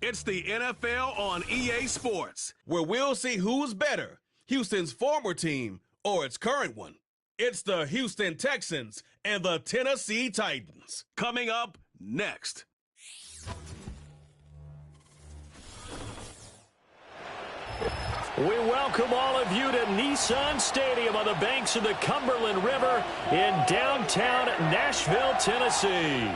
It's the NFL on EA Sports, where we'll see who's better, Houston's former team or its current one. It's the Houston Texans and the Tennessee Titans. Coming up next. We welcome all of you to Nissan Stadium on the banks of the Cumberland River in downtown Nashville, Tennessee.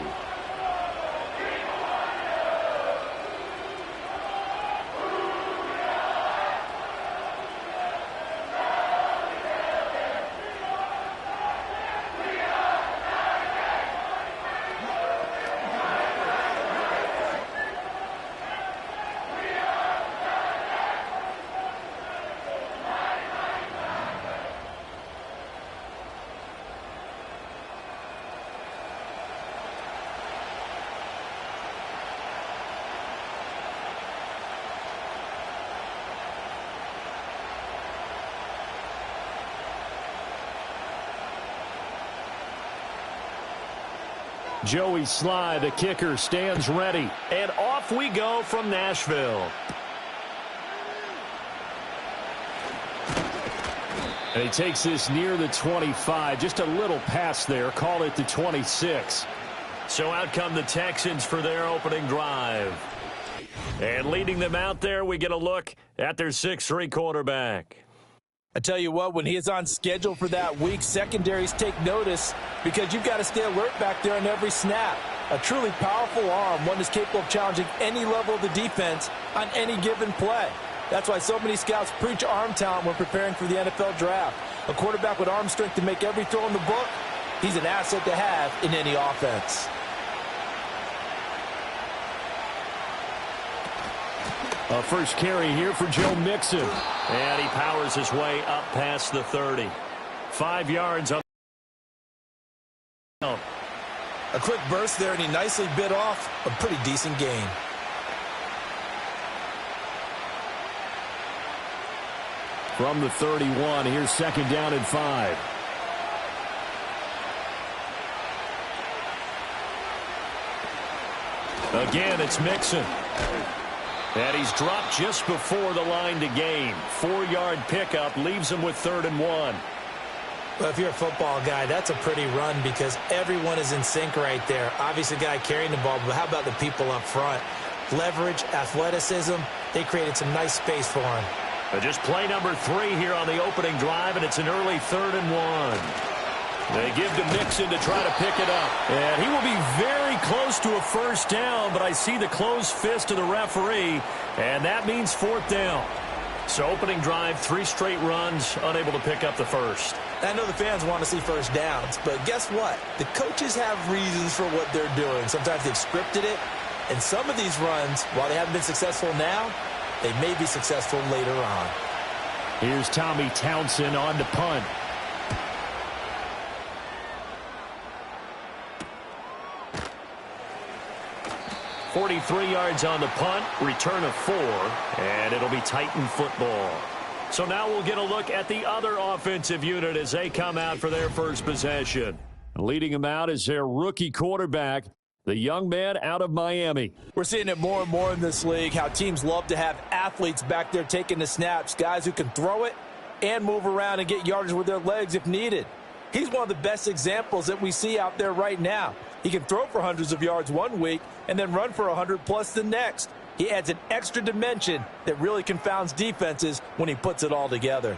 Joey Sly, the kicker, stands ready. And off we go from Nashville. And he takes this near the 25. Just a little pass there. Call it the 26. So out come the Texans for their opening drive. And leading them out there, we get a look at their 6'3" quarterback. I tell you what, when he is on schedule for that week, secondaries take notice because you've got to stay alert back there on every snap. A truly powerful arm, one that's capable of challenging any level of the defense on any given play. That's why so many scouts preach arm talent when preparing for the NFL draft. A quarterback with arm strength to make every throw in the book, he's an asset to have in any offense. A first carry here for Joe Mixon. And he powers his way up past the 30. 5 yards on. A quick burst there, and he nicely bit off a pretty decent gain. From the 31, here's second down and 5. Again, it's Mixon. And he's dropped just before the line to gain. 4-yard pickup leaves him with 3rd and 1. Well, if you're a football guy, that's a pretty run because everyone is in sync right there. Obviously, the guy carrying the ball, but how about the people up front? Leverage, athleticism, they created some nice space for him. Just play number 3 here on the opening drive, and it's an early 3rd and 1. They give to Mixon to try to pick it up. And he will be very close to a first down, but I see the closed fist of the referee, and that means 4th down. So opening drive, 3 straight runs, unable to pick up the first. I know the fans want to see first downs, but guess what? The coaches have reasons for what they're doing. Sometimes they've scripted it, and some of these runs, while they haven't been successful now, they may be successful later on. Here's Tommy Townsend on to punt. 43 yards on the punt, return of 4, and it'll be Titan football. So now we'll get a look at the other offensive unit as they come out for their first possession. Leading them out is their rookie quarterback, the young man out of Miami. We're seeing it more and more in this league, how teams love to have athletes back there taking the snaps, guys who can throw it and move around and get yardage with their legs if needed. He's one of the best examples that we see out there right now. He can throw for hundreds of yards one week and then run for 100+ the next. He adds an extra dimension that really confounds defenses when he puts it all together.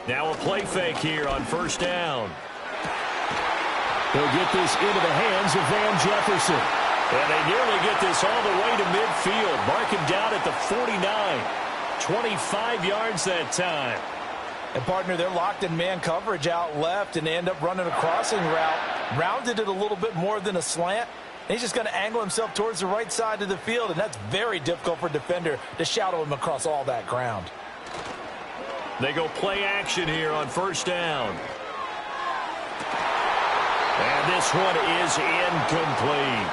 Now a play fake here on first down. He'll get this into the hands of Van Jefferson. And they nearly get this all the way to midfield. Mark him down at the 49. 25 yards that time. And, partner, they're locked in man coverage out left, and they end up running a crossing route. Rounded it a little bit more than a slant. And he's just going to angle himself towards the right side of the field, and that's very difficult for a defender to shadow him across all that ground. They go play action here on first down. And this one is incomplete.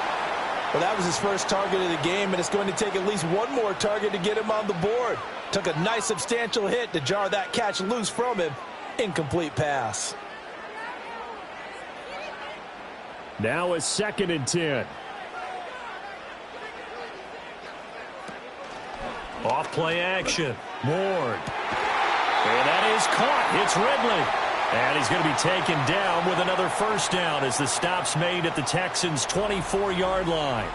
Well, that was his first target of the game, and it's going to take at least one more target to get him on the board. Took a nice substantial hit to jar that catch loose from him. Incomplete pass. Now a 2nd and 10. Off play action. Ward. And that is caught. It's Ridley. And he's going to be taken down with another first down as the stop's made at the Texans' 24-yard line.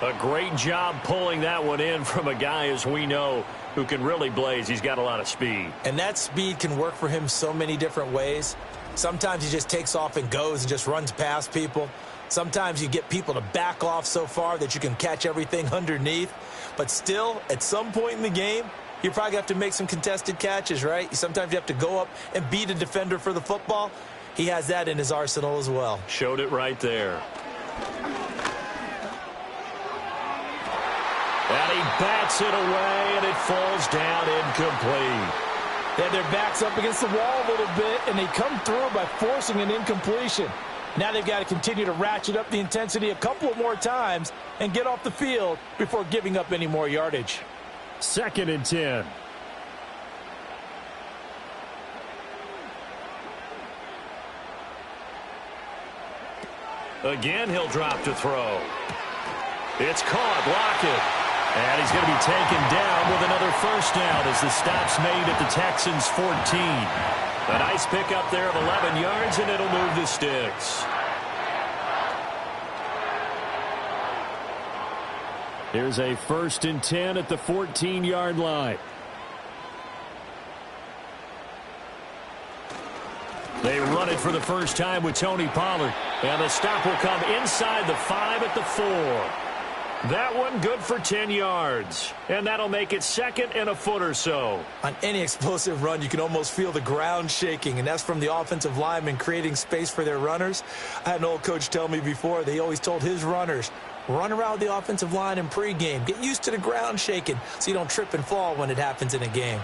A great job pulling that one in from a guy, as we know, who can really blaze. He's got a lot of speed. And that speed can work for him so many different ways. Sometimes he just takes off and goes and just runs past people. Sometimes you get people to back off so far that you can catch everything underneath. But still, at some point in the game, you probably have to make some contested catches, right? Sometimes you have to go up and beat a defender for the football. He has that in his arsenal as well. Showed it right there. And he bats it away, and it falls down incomplete. They had their backs up against the wall a little bit, and they come through by forcing an incompletion. Now they've got to continue to ratchet up the intensity a couple of more times and get off the field before giving up any more yardage. 2nd and 10. Again, he'll drop to throw. It's caught. Lockett. And he's going to be taken down with another first down as the stop's made at the Texans' 14. A nice pickup there of 11 yards, and it'll move the sticks. Here's a 1st and 10 at the 14-yard line. They run it for the first time with Tony Pollard. And the stop will come inside the 5 at the 4. That one good for 10 yards. And that'll make it 2nd and a foot or so. On any explosive run, you can almost feel the ground shaking, and that's from the offensive linemen creating space for their runners. I had an old coach tell me before, they always told his runners, run around the offensive line in pregame. Get used to the ground shaking so you don't trip and fall when it happens in a game.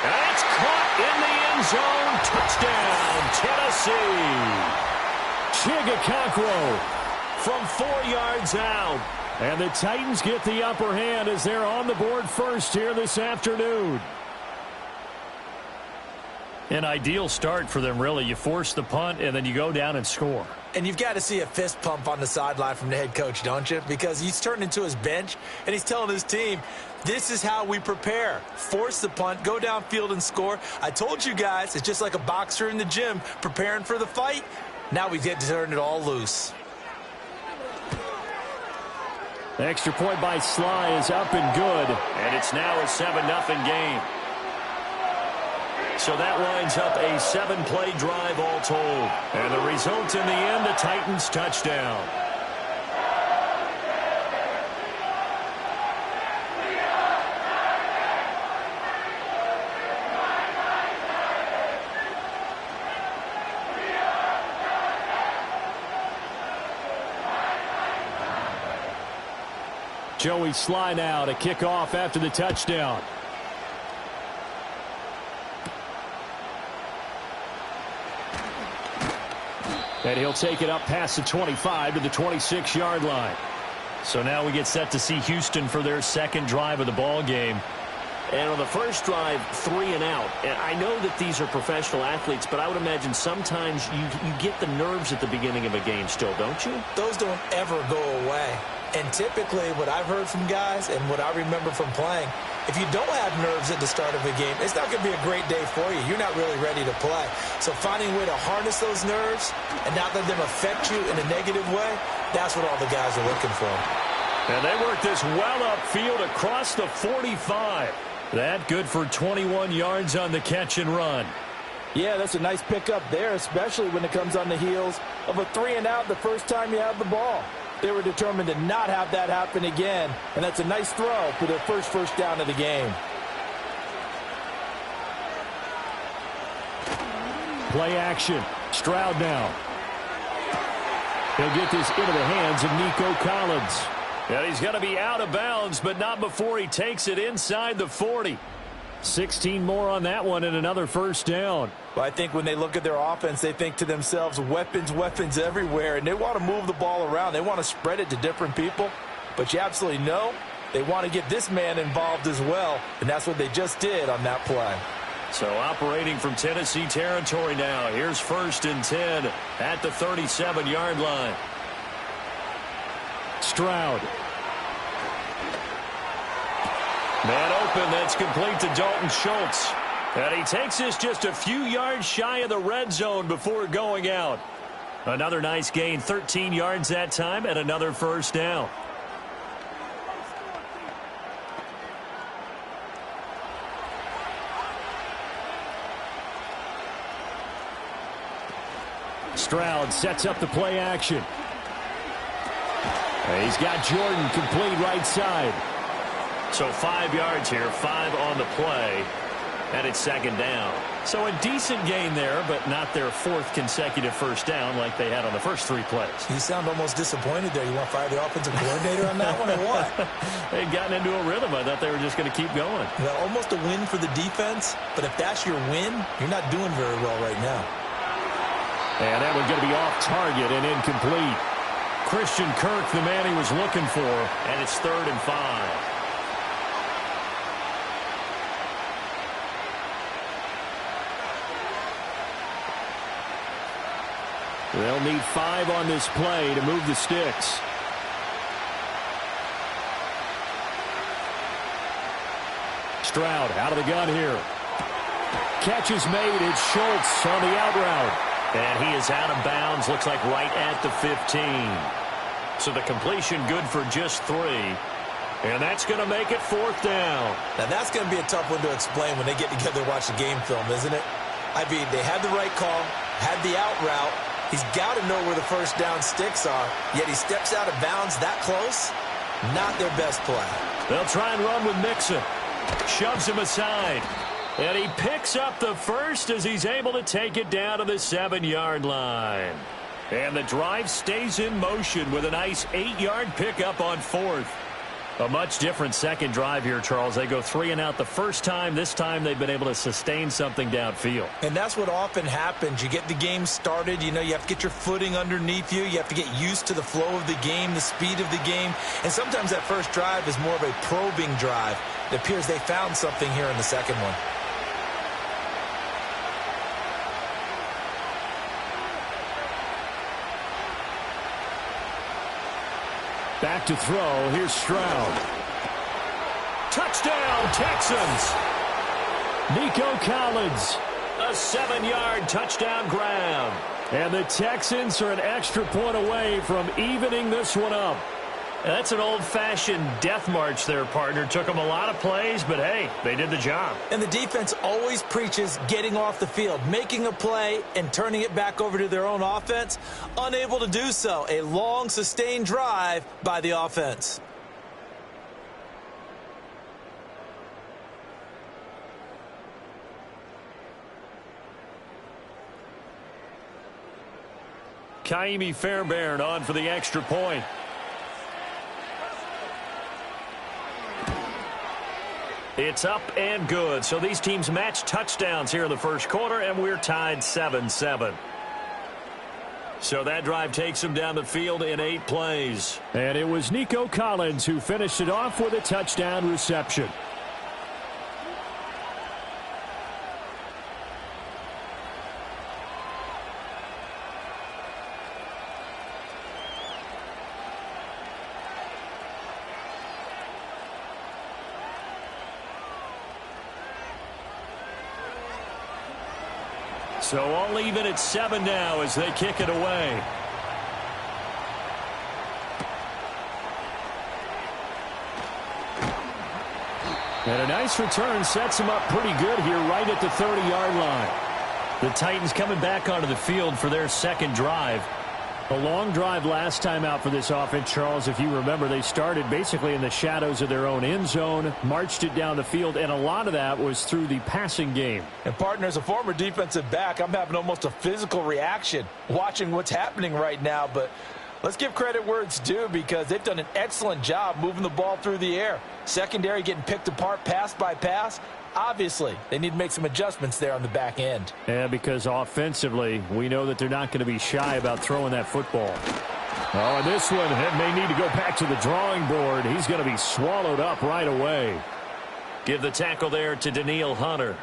That's caught in the end zone. Touchdown, Tennessee. Chigakakwo from 4 yards out. And the Titans get the upper hand as they're on the board first here this afternoon. An ideal start for them, really. You force the punt, and then you go down and score. And you've got to see a fist pump on the sideline from the head coach, don't you? Because he's turned into his bench, and he's telling his team, this is how we prepare. Force the punt, go downfield and score. I told you guys, it's just like a boxer in the gym preparing for the fight. Now we get to turn it all loose. The extra point by Sly is up and good. And it's now a 7-0 game. So that lines up a 7-play drive all told. And the result in the end, a Titans touchdown. Joey Sly now to kick off after the touchdown. And he'll take it up past the 25 to the 26-yard line. So now we get set to see Houston for their second drive of the ball game. And on the first drive, 3 and out. And I know that these are professional athletes, but I would imagine sometimes you get the nerves at the beginning of a game still, don't you? Those don't ever go away. And typically what I've heard from guys and what I remember from playing, if you don't have nerves at the start of a game, it's not going to be a great day for you. You're not really ready to play. So finding a way to harness those nerves and not let them affect you in a negative way, that's what all the guys are looking for. And they work this well upfield across the 45. That good for 21 yards on the catch and run. Yeah, that's a nice pickup there, especially when it comes on the heels of a 3 and out the first time you have the ball. They were determined to not have that happen again, and that's a nice throw for their first down of the game. Play action. Stroud now. He'll get this into the hands of Nico Collins. And he's going to be out of bounds, but not before he takes it inside the 40. 16 more on that one and another first down. Well, I think when they look at their offense, they think to themselves, weapons everywhere, and they want to move the ball around. They want to spread it to different people, but you absolutely know they want to get this man involved as well, and that's what they just did on that play. So operating from Tennessee territory now. Here's 1st and 10 at the 37-yard line. Stroud. Man open, that's complete to Dalton Schultz. And he takes this just a few yards shy of the red zone before going out. Another nice gain, 13 yards that time, and another 1st down. Stroud sets up the play action. He's got Jordan complete right side. So 5 yards here, 5 on the play, and it's 2nd down. So a decent gain there, but not their 4th consecutive 1st down like they had on the first 3 plays. You sound almost disappointed there. You want to fire the offensive coordinator on that one or what? They'd gotten into a rhythm. I thought they were just going to keep going. Well, almost a win for the defense, but if that's your win, you're not doing very well right now. And that one's going to be off target and incomplete. Christian Kirk, the man he was looking for, and it's 3rd and 5. They'll need 5 on this play to move the sticks. Stroud out of the gun here. Catch is made. It's Schultz on the out route. And he is out of bounds, looks like right at the 15. So the completion good for just 3. And that's going to make it 4th down. Now that's going to be a tough one to explain when they get together and watch the game film, isn't it? I mean, they had the right call, had the out route. He's got to know where the 1st down sticks are, yet he steps out of bounds that close. Not their best play. They'll try and run with Mixon. Shoves him aside. And he picks up the 1st as he's able to take it down to the 7-yard line. And the drive stays in motion with a nice 8-yard pickup on 4th. A much different second drive here, Charles. They go 3 and out the first time. This time they've been able to sustain something downfield. And that's what often happens. You get the game started. You know, you have to get your footing underneath you. You have to get used to the flow of the game, the speed of the game. And sometimes that first drive is more of a probing drive. It appears they found something here in the second one. Back to throw. Here's Stroud. Touchdown, Texans. Nico Collins. A 7-yard touchdown grab. And the Texans are an extra point away from evening this one up. That's an old-fashioned death march there, partner. Took them a lot of plays, but hey, they did the job. And the defense always preaches getting off the field, making a play, and turning it back over to their own offense. Unable to do so. A long, sustained drive by the offense. Kaimi Fairbairn on for the extra point. It's up and good. So these teams match touchdowns here in the first quarter, and we're tied 7-7. So that drive takes them down the field in 8 plays. And it was Nico Collins who finished it off with a touchdown reception. So all even at 7 now as they kick it away. And a nice return sets them up pretty good here right at the 30-yard line. The Titans coming back onto the field for their second drive. A long drive last time out for this offense, Charles. If you remember, they started basically in the shadows of their own end zone, marched it down the field, and a lot of that was through the passing game. And, partner, as a former defensive back, I'm having almost a physical reaction watching what's happening right now. But let's give credit where it's due because they've done an excellent job moving the ball through the air. Secondary getting picked apart pass by pass. Obviously, they need to make some adjustments there on the back end. Yeah, because offensively, we know that they're not going to be shy about throwing that football. Oh, and this one may need to go back to the drawing board. He's going to be swallowed up right away. Give the tackle there to Danielle Hunter.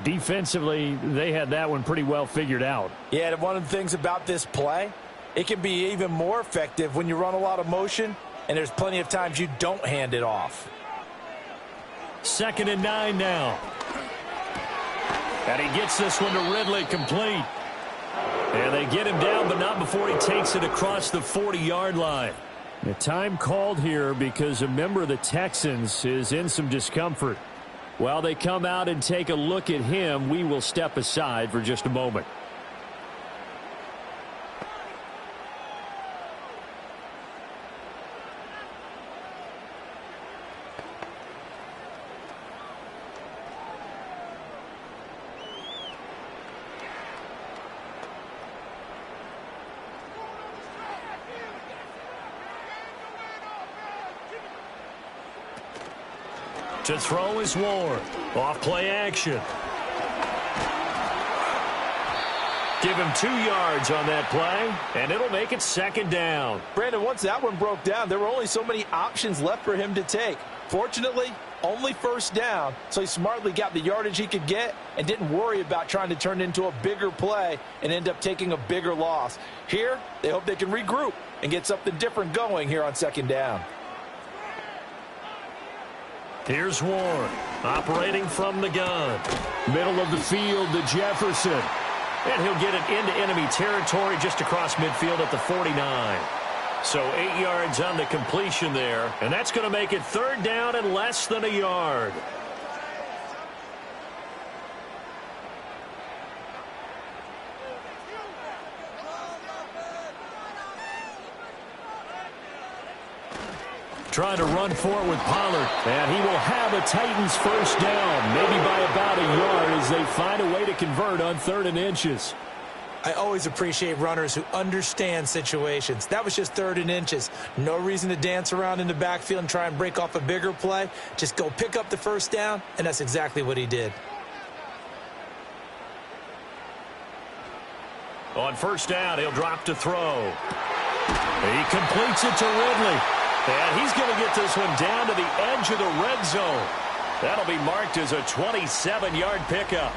Defensively, they had that one pretty well figured out. Yeah, and one of the things about this play, it can be even more effective when you run a lot of motion, and there's plenty of times you don't hand it off. 2nd and 9 now. And he gets this one to Ridley, complete. And they get him down, but not before he takes it across the 40-yard line. The time called here because a member of the Texans is in some discomfort. While they come out and take a look at him, we will step aside for just a moment. To throw is Ward. Off play action. Give him 2 yards on that play, and it'll make it 2nd down. Brandon, once that one broke down, there were only so many options left for him to take. Fortunately, only 1st down, so he smartly got the yardage he could get and didn't worry about trying to turn it into a bigger play and end up taking a bigger loss. Here, they hope they can regroup and get something different going here on 2nd down. Here's Ward, operating from the gun. Middle of the field to Jefferson. And he'll get it into enemy territory just across midfield at the 49. So 8 yards on the completion there. And that's going to make it 3rd down and less than a yard. Trying to run for it with Pollard. And he will have a Titans 1st down, maybe by about a yard as they find a way to convert on 3rd and inches. I always appreciate runners who understand situations. That was just 3rd and inches. No reason to dance around in the backfield and try and break off a bigger play. Just go pick up the 1st down, and that's exactly what he did. On 1st down, he'll drop to throw. He completes it to Ridley. And he's going to get this one down to the edge of the red zone. That'll be marked as a 27-yard pickup.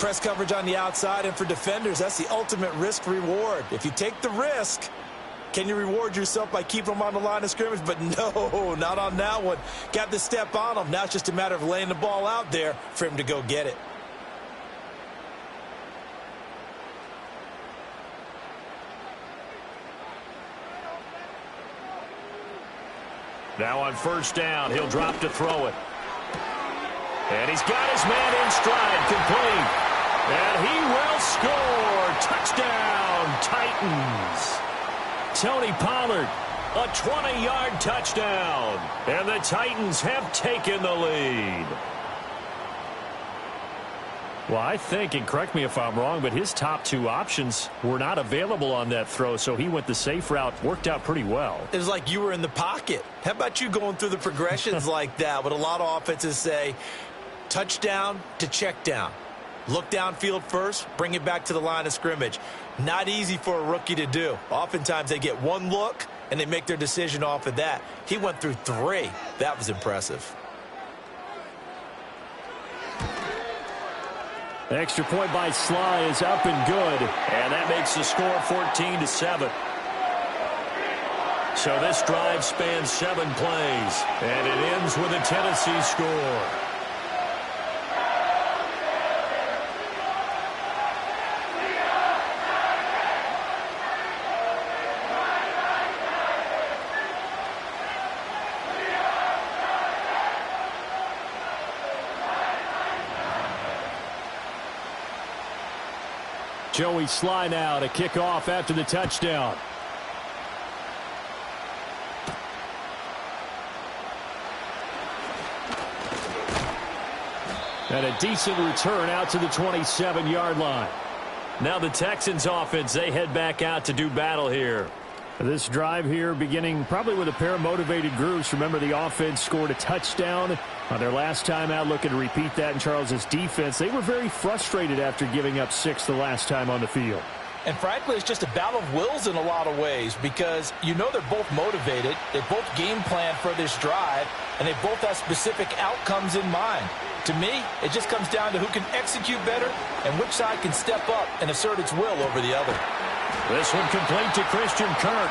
Press coverage on the outside, and for defenders, that's the ultimate risk-reward. If you take the risk, can you reward yourself by keeping them on the line of scrimmage? But no, not on that one. Got the step on him. Now it's just a matter of laying the ball out there for him to go get it. Now on 1st down, he'll drop to throw it. And he's got his man in stride, complete. And he will score. Touchdown, Titans. Tony Pollard, a 20-yard touchdown. And the Titans have taken the lead. Well, I think, and correct me if I'm wrong, but his top 2 options were not available on that throw, so he went the safe route. Worked out pretty well. It was like you were in the pocket. How about you going through the progressions like that? What a lot of offenses say, touchdown to check down. Look downfield first, bring it back to the line of scrimmage. Not easy for a rookie to do. Oftentimes they get one look, and they make their decision off of that. He went through 3. That was impressive. The extra point by Sly is up and good. And that makes the score 14-7. So this drive spans 7 plays. And it ends with a Tennessee score. Joey Sly now to kick off after the touchdown. And a decent return out to the 27-yard line. Now the Texans offense, they head back out to do battle here. This drive here beginning probably with a pair of motivated groups. Remember, the offense scored a touchdown on their last time out, looking to repeat that in Charles's defense. They were very frustrated after giving up 6 the last time on the field. And frankly, it's just a battle of wills in a lot of ways because you know they're both motivated, they both game plan for this drive, and they both have specific outcomes in mind. To me, it just comes down to who can execute better and which side can step up and assert its will over the other. This one complete to Christian Kirk.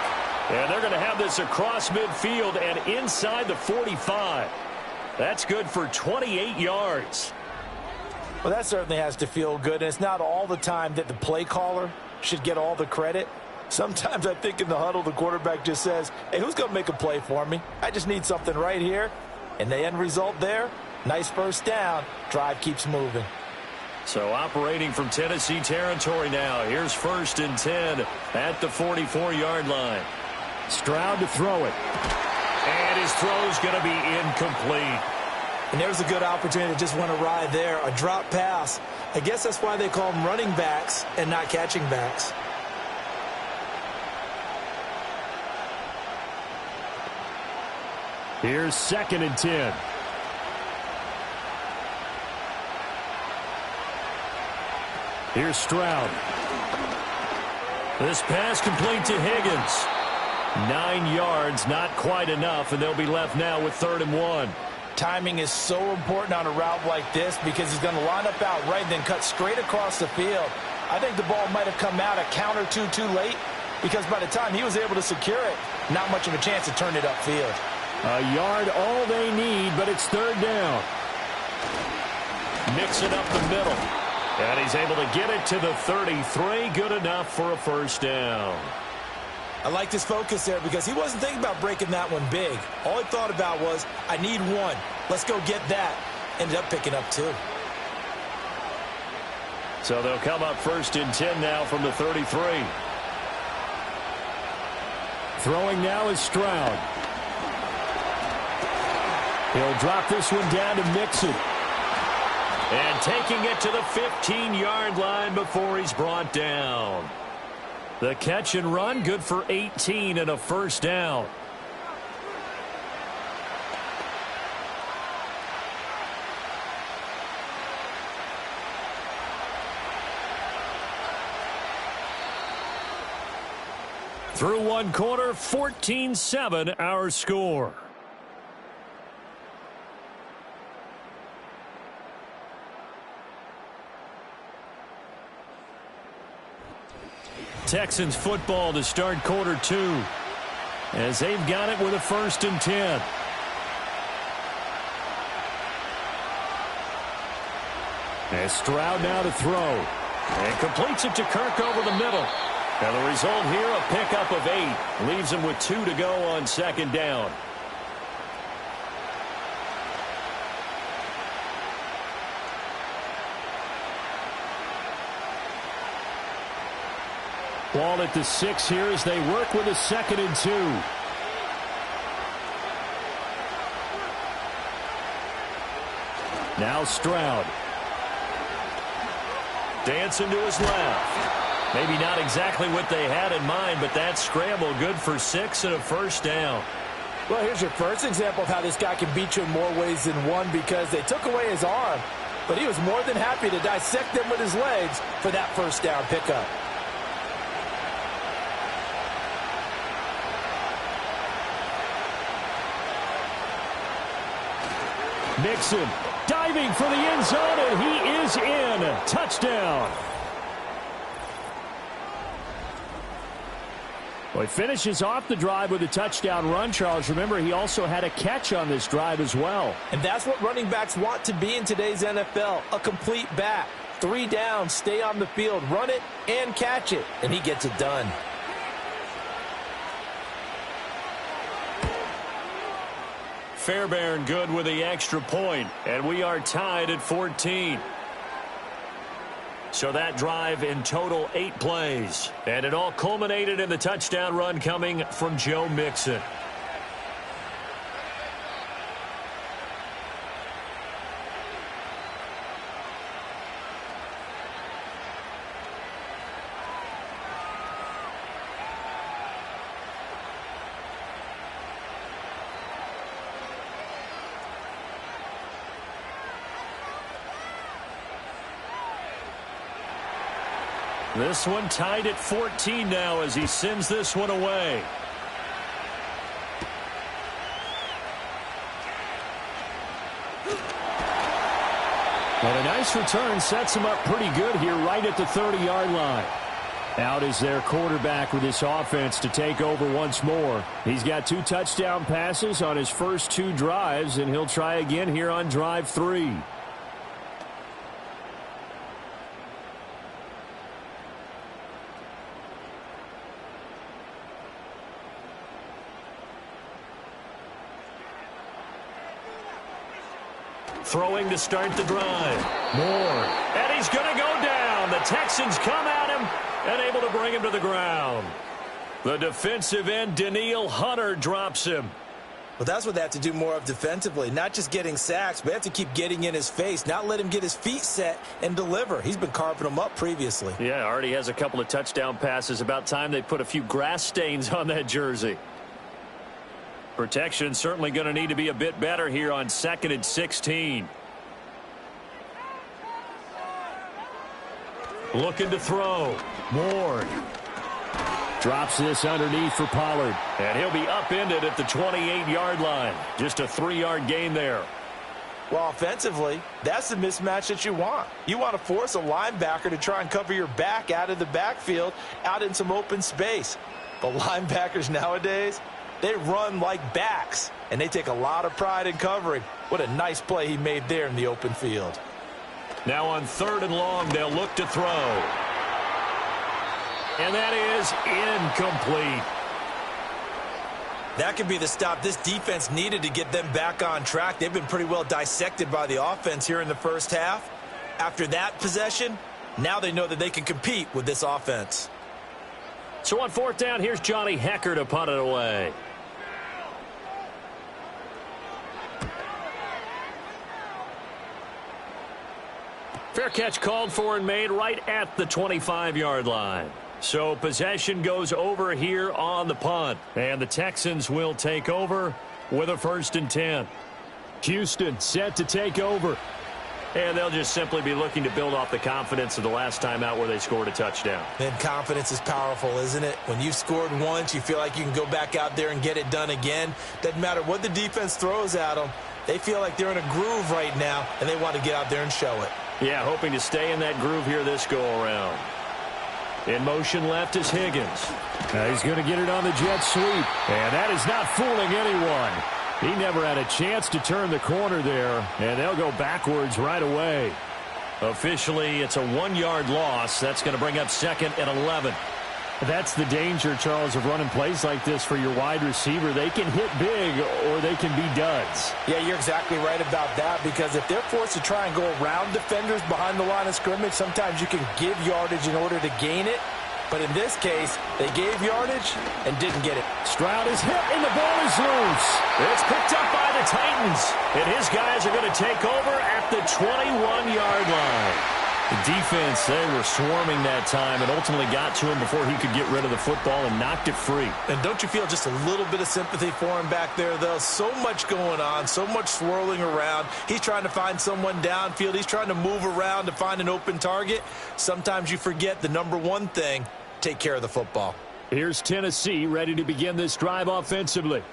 And they're going to have this across midfield and inside the 45. That's good for 28 yards. Well, that certainly has to feel good, and it's not all the time that the play caller should get all the credit. Sometimes I think in the huddle, the quarterback just says, hey, who's going to make a play for me? I just need something right here. And the end result there, nice first down. Drive keeps moving. So operating from Tennessee territory now. Here's 1st and 10 at the 44-yard line. Stroud to throw it. And his throw's going to be incomplete. And there's a good opportunity to just want to ride there. A drop pass. I guess that's why they call them running backs and not catching backs. Here's 2nd and 10. Here's Stroud. This pass complete to Higgins. 9 yards, not quite enough, and they'll be left now with 3rd and 1. Timing is so important on a route like this because he's going to line up out right and then cut straight across the field. I think the ball might have come out a count or two too late because by the time he was able to secure it, not much of a chance to turn it upfield. A yard all they need, but it's 3rd down. Mixing up the middle. And he's able to get it to the 33. Good enough for a 1st down. I like his focus there because he wasn't thinking about breaking that one big. All he thought about was, I need one. Let's go get that. Ended up picking up 2. So they'll come up 1st and 10 now from the 33. Throwing now is Stroud. He'll drop this one down to Mixon. And taking it to the 15-yard line before he's brought down. The catch and run, good for 18 and a 1st down. Through 1 quarter, 14-7 our score. Texans football to start quarter 2 as they've got it with a 1st and 10. And Stroud now to throw. And completes it to Kirk over the middle. And the result here, a pickup of 8. Leaves him with 2 to go on 2nd down. Ball at the 6 here as they work with a 2nd and 2. Now Stroud. Dancing to his left. Maybe not exactly what they had in mind, but that scramble good for 6 and a 1st down. Well, here's your first example of how this guy can beat you in more ways than one because they took away his arm, but he was more than happy to dissect them with his legs for that 1st down pickup. Mixon diving for the end zone, and he is in. Touchdown. Well, he finishes off the drive with a touchdown run, Charles. Remember, he also had a catch on this drive as well. And that's what running backs want to be in today's NFL, a complete back. 3 down, stay on the field, run it, and catch it. And he gets it done. Fairbairn good with the extra point, and we are tied at 14. So that drive in total 8 plays, and it all culminated in the touchdown run coming from Joe Mixon. This one tied at 14 now as he sends this one away. And a nice return sets him up pretty good here right at the 30-yard line. Out is their quarterback with this offense to take over once more. He's got 2 touchdown passes on his first 2 drives, and he'll try again here on drive 3. Throwing to start the drive. Moore. And he's going to go down. The Texans come at him and able to bring him to the ground. The defensive end, Danielle Hunter, drops him. Well, that's what they have to do more of defensively. Not just getting sacks, but they have to keep getting in his face. Not let him get his feet set and deliver. He's been carving them up previously. Yeah, already has a couple of touchdown passes. About time they put a few grass stains on that jersey. Protection certainly going to need to be a bit better here on 2nd and 16. Looking to throw. Moore. Drops this underneath for Pollard. And he'll be upended at the 28-yard line. Just a 3-yard gain there. Well, offensively, that's the mismatch that you want. You want to force a linebacker to try and cover your back out of the backfield, out in some open space. But linebackers nowadays, they run like backs, and they take a lot of pride in covering. What a nice play he made there in the open field. Now on 3rd and long, they'll look to throw. And that is incomplete. That could be the stop this defense needed to get them back on track. They've been pretty well dissected by the offense here in the first half. After that possession, now they know that they can compete with this offense. So on 4th down, here's Johnny Hecker to punt it away. Fair catch called for and made right at the 25-yard line. So possession goes over here on the punt. And the Texans will take over with a 1st and 10. Houston set to take over. And they'll just simply be looking to build off the confidence of the last time out where they scored a touchdown. And confidence is powerful, isn't it? When you've scored once, you feel like you can go back out there and get it done again. Doesn't matter what the defense throws at them. They feel like they're in a groove right now, and they want to get out there and show it. Yeah, hoping to stay in that groove here this go-around. In motion left is Higgins. Now he's going to get it on the jet sweep. And that is not fooling anyone. He never had a chance to turn the corner there, and they'll go backwards right away. Officially, it's a 1-yard loss. That's going to bring up 2nd and 11. That's the danger, Charles, of running plays like this for your wide receiver. They can hit big or they can be duds. Yeah, you're exactly right about that, because if they're forced to try and go around defenders behind the line of scrimmage, sometimes you can give yardage in order to gain it. But in this case, they gave yardage and didn't get it. Stroud is hit, and the ball is loose. It's picked up by the Titans, and his guys are going to take over at the 21-yard line. The defense, they were swarming that time and ultimately got to him before he could get rid of the football and knocked it free. And don't you feel just a little bit of sympathy for him back there, though? So much going on, so much swirling around. He's trying to find someone downfield. He's trying to move around to find an open target. Sometimes you forget the number one thing: take care of the football. Here's Tennessee ready to begin this drive offensively.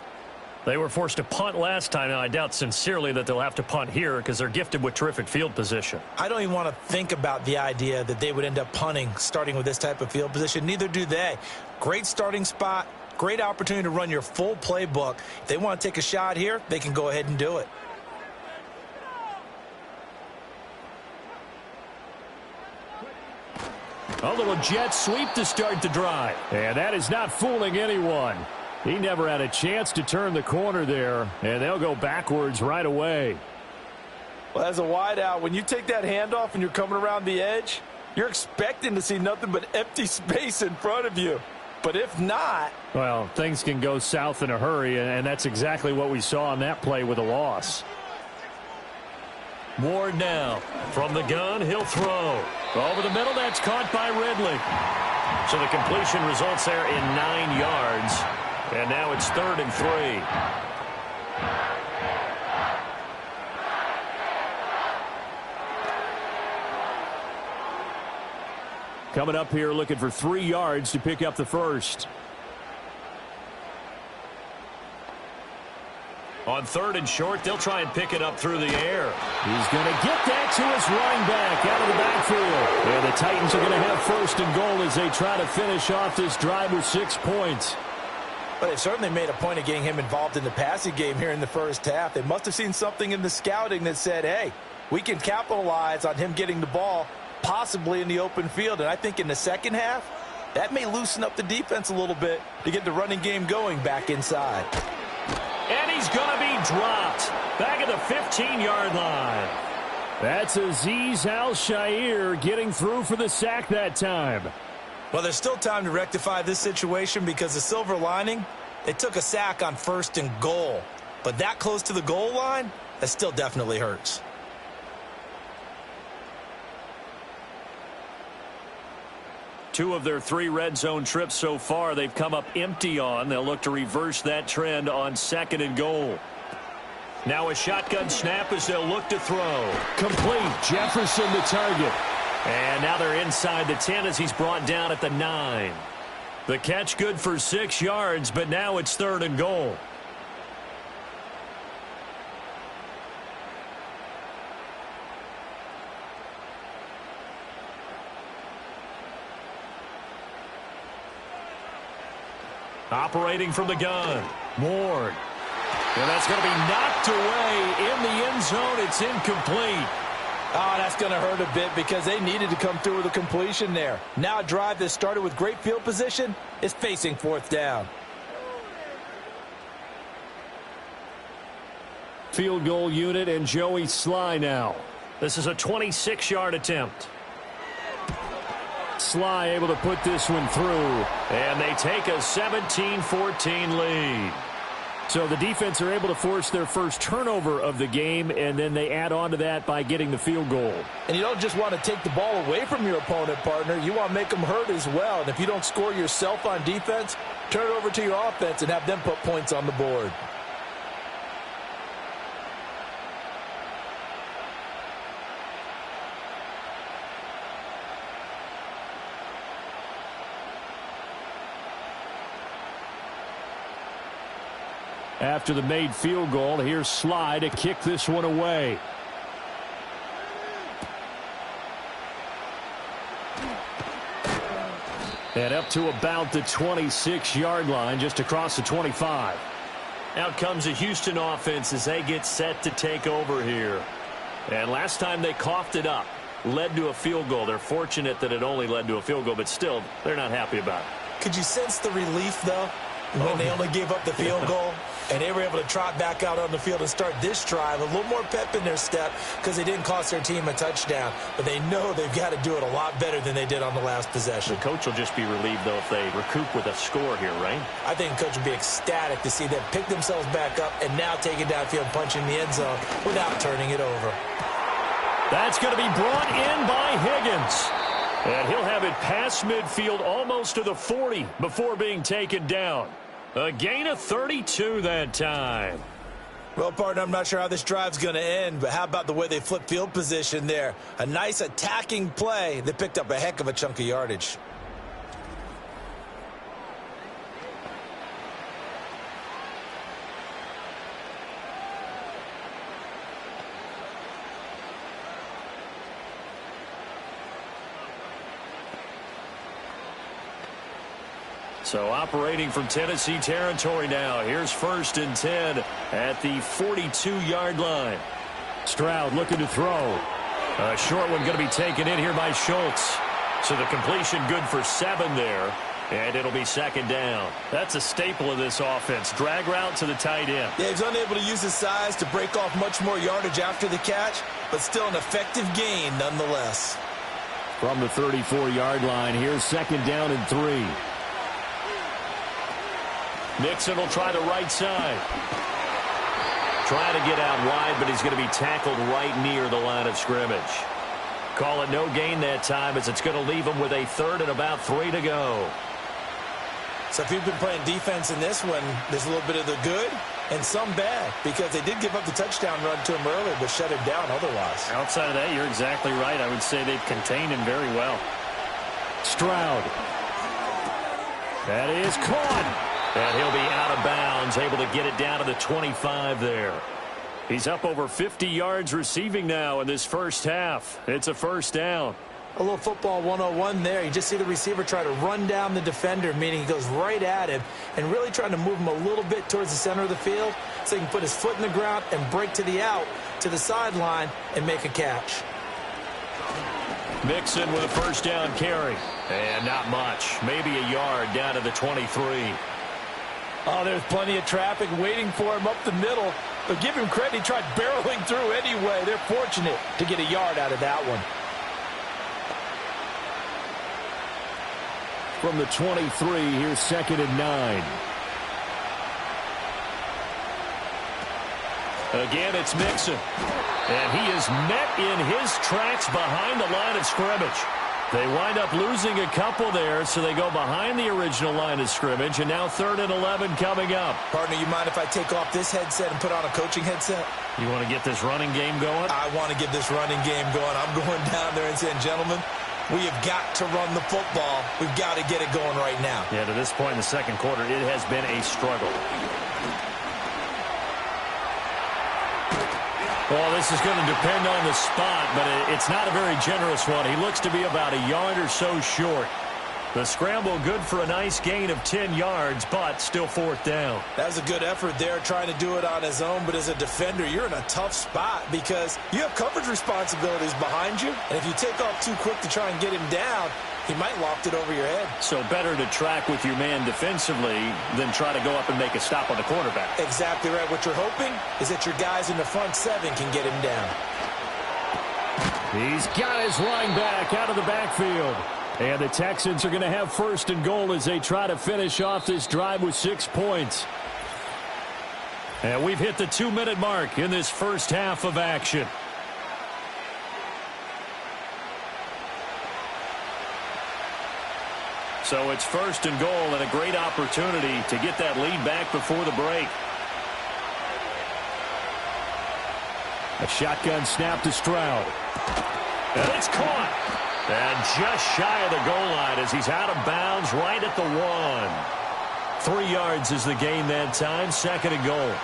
They were forced to punt last time. Now, I doubt sincerely that they'll have to punt here because they're gifted with terrific field position. I don't even want to think about the idea that they would end up punting starting with this type of field position. Neither do they. Great starting spot, great opportunity to run your full playbook. If they want to take a shot here, they can go ahead and do it. A little jet sweep to start the drive. And that is not fooling anyone. He never had a chance to turn the corner there, and they'll go backwards right away. Well, as a wideout, when you take that handoff and you're coming around the edge, you're expecting to see nothing but empty space in front of you. But if not... well, things can go south in a hurry, and that's exactly what we saw on that play with a loss. Ward now. From the gun, he'll throw. Over the middle, that's caught by Ridley. So the completion results there in 9 yards. And now it's 3rd and 3. Coming up here looking for 3 yards to pick up the first. On 3rd and short, they'll try and pick it up through the air. He's going to get that to his running back out of the backfield. And the Titans are going to have 1st and goal as they try to finish off this drive with 6 points. But they've certainly made a point of getting him involved in the passing game here in the first half. They must have seen something in the scouting that said, hey, we can capitalize on him getting the ball possibly in the open field. And I think in the second half, that may loosen up the defense a little bit to get the running game going back inside. And he's going to be dropped back at the 15-yard line. That's Azeez Al-Shaair getting through for the sack that time. Well, there's still time to rectify this situation because the silver lining, they took a sack on 1st and goal. But that close to the goal line, that still definitely hurts. Two of their 3 red zone trips so far, they've come up empty on. They'll look to reverse that trend on 2nd and goal. Now a shotgun snap as they'll look to throw. Complete. Jefferson the target. And now they're inside the 10 as he's brought down at the 9. The catch good for 6 yards, but now it's 3rd and goal. Operating from the gun, Ward. And that's going to be knocked away in the end zone. It's incomplete. Oh, that's going to hurt a bit because they needed to come through with a completion there. Now a drive that started with great field position is facing 4th down. Field goal unit and Joey Sly now. This is a 26-yard attempt. Sly able to put this one through, and they take a 17-14 lead. So the defense are able to force their first turnover of the game, and then they add on to that by getting the field goal. And you don't just want to take the ball away from your opponent, partner. You want to make them hurt as well. And if you don't score yourself on defense, turn it over to your offense and have them put points on the board. After the made field goal, here's Sly to kick this one away. And up to about the 26-yard line, just across the 25. Out comes the Houston offense as they get set to take over here. And last time they coughed it up, led to a field goal. They're fortunate that it only led to a field goal, but still, they're not happy about it. Could you sense the relief, though, when they only gave up the field goal? And they were able to trot back out on the field and start this drive. A little more pep in their step because they didn't cost their team a touchdown. But they know they've got to do it a lot better than they did on the last possession. The coach will just be relieved, though, if they recoup with a score here, right? I think the coach will be ecstatic to see them pick themselves back up and now take it downfield, punching the end zone without turning it over. That's going to be brought in by Higgins. And he'll have it past midfield almost to the 40 before being taken down. A gain of 32 that time. Well, partner, I'm not sure how this drive's going to end, but how about the way they flip field position there? A nice attacking play. They picked up a heck of a chunk of yardage. So operating from Tennessee territory now. Here's 1st and 10 at the 42-yard line. Stroud looking to throw. A short one going to be taken in here by Schultz. So the completion good for 7 there. And it'll be 2nd down. That's a staple of this offense. Drag route to the tight end. Yeah, he's unable to use his size to break off much more yardage after the catch, but still an effective gain nonetheless. From the 34-yard line, here's 2nd down and 3. Nixon will try the right side. Trying to get out wide, but he's going to be tackled right near the line of scrimmage. Call it no gain that time as it's going to leave him with a 3rd and about 3 to go. So if you've been playing defense in this one, there's a little bit of the good and some bad because they did give up the touchdown run to him earlier but shut him down otherwise. Outside of that, you're exactly right. I would say they've contained him very well. Stroud. That is caught. And he'll be out of bounds, able to get it down to the 25 there. He's up over 50 yards receiving now in this first half. It's a first down. A little football 101 there. You just see the receiver try to run down the defender, meaning he goes right at him and really trying to move him a little bit towards the center of the field so he can put his foot in the ground and break to the out, to the sideline, and make a catch. Mixon with a first down carry. And not much. Maybe a yard down to the 23. Oh, there's plenty of traffic waiting for him up the middle. But give him credit, he tried barreling through anyway. They're fortunate to get a yard out of that one. From the 23, here's 2nd and 9. Again, it's Mixon. And he is met in his tracks behind the line of scrimmage. They wind up losing a couple there, so they go behind the original line of scrimmage, and now 3rd and 11 coming up. Partner, you mind if I take off this headset and put on a coaching headset? You want to get this running game going? I want to get this running game going. I'm going down there and saying, gentlemen, we have got to run the football. We've got to get it going right now. Yeah, to this point in the second quarter, it has been a struggle. Well, this is going to depend on the spot, but it's not a very generous one. He looks to be about a yard or so short. The scramble good for a nice gain of 10 yards, but still 4th down. That was a good effort there trying to do it on his own, but as a defender, you're in a tough spot because you have coverage responsibilities behind you, and if you take off too quick to try and get him down, he might loft it over your head. So better to track with your man defensively than try to go up and make a stop on the quarterback. Exactly right. What you're hoping is that your guys in the front 7 can get him down. He's got his line back out of the backfield. And the Texans are going to have 1st and goal as they try to finish off this drive with 6 points. And we've hit the 2-minute mark in this first half of action. So it's 1st and goal and a great opportunity to get that lead back before the break. A shotgun snap to Stroud. And it's caught. And just shy of the goal line as he's out of bounds right at the 1. 3 yards is the gain that time. 2nd and goal.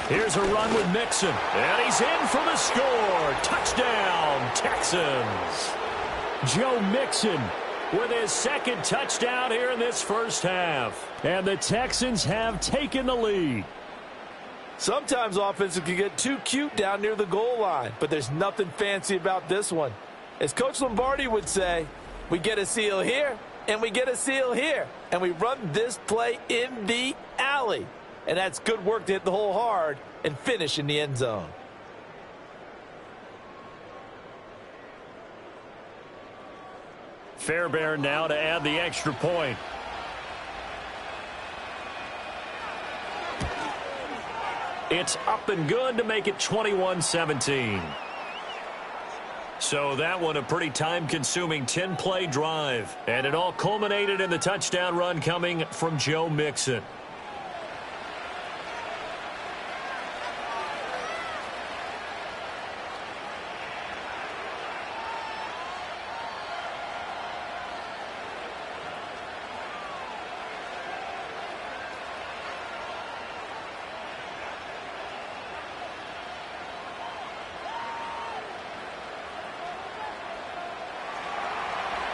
Here's a run with Mixon. And he's in for the score. Touchdown, Texans. Joe Mixon with his 2nd touchdown here in this first half. And the Texans have taken the lead. Sometimes offenses can get too cute down near the goal line, but there's nothing fancy about this one. As Coach Lombardi would say, we get a seal here, and we get a seal here, and we run this play in the alley. And that's good work to hit the hole hard and finish in the end zone. Fairbairn now to add the extra point. It's up and good to make it 21-17. So that one a pretty time-consuming 10-play drive. And it all culminated in the touchdown run coming from Joe Mixon.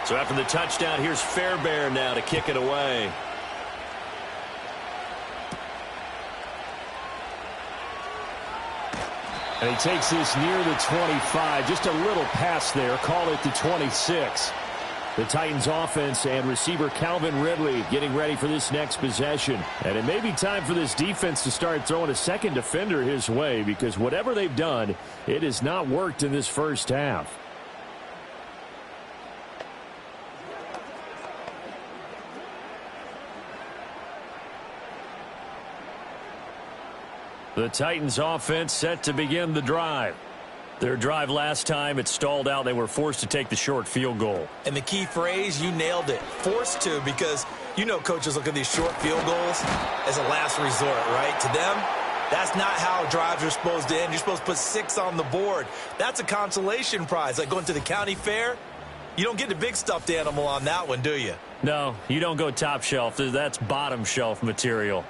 So after the touchdown, here's Fairbairn now to kick it away. And he takes this near the 25. Just a little pass there. Call it the 26. The Titans offense and receiver Calvin Ridley getting ready for this next possession. And it may be time for this defense to start throwing a second defender his way, because whatever they've done, it has not worked in this first half. The Titans offense set to begin the drive. Their drive last time, it stalled out. They were forced to take the short field goal. And the key phrase, you nailed it, forced to, because you know coaches look at these short field goals as a last resort, right? To them, that's not how drives are supposed to end. You're supposed to put 6 on the board. That's a consolation prize. Like going to the county fair, you don't get the big stuffed animal on that one, do you? No, you don't go top shelf. That's bottom shelf material.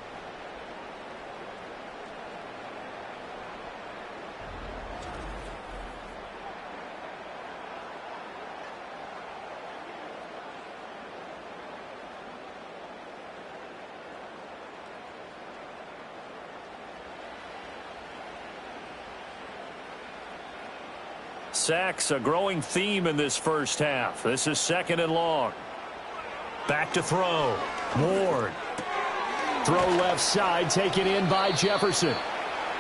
Sacks, a growing theme in this first half. This is 2nd and long. Back to throw. Ward. Throw left side, taken in by Jefferson.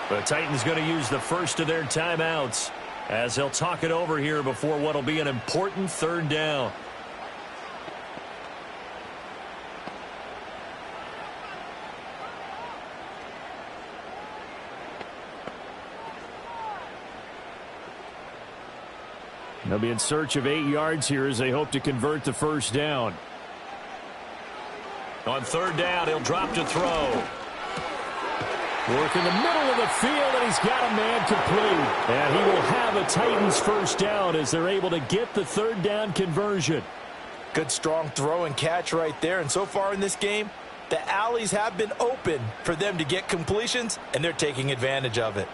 The Titans going to use the first of their timeouts as they'll talk it over here before what will be an important 3rd down. They'll be in search of 8 yards here as they hope to convert the first down. On 3rd down, he'll drop to throw. Work in the middle of the field, and he's got a man complete. And he will have a Titans first down as they're able to get the 3rd down conversion. Good, strong throw and catch right there. And so far in this game, the alleys have been open for them to get completions, and they're taking advantage of it.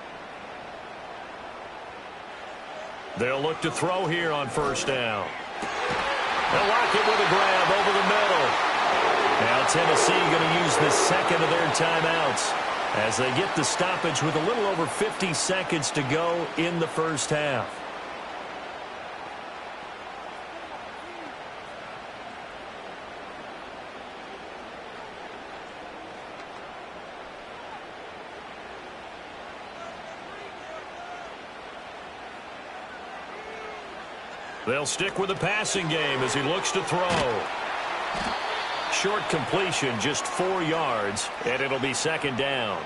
They'll look to throw here on 1st down. They'll lock it with a grab over the middle. Now Tennessee going to use the 2nd of their timeouts as they get the stoppage with a little over 50 seconds to go in the first half. They'll stick with the passing game as he looks to throw. Short completion, just 4 yards, and it'll be 2nd down.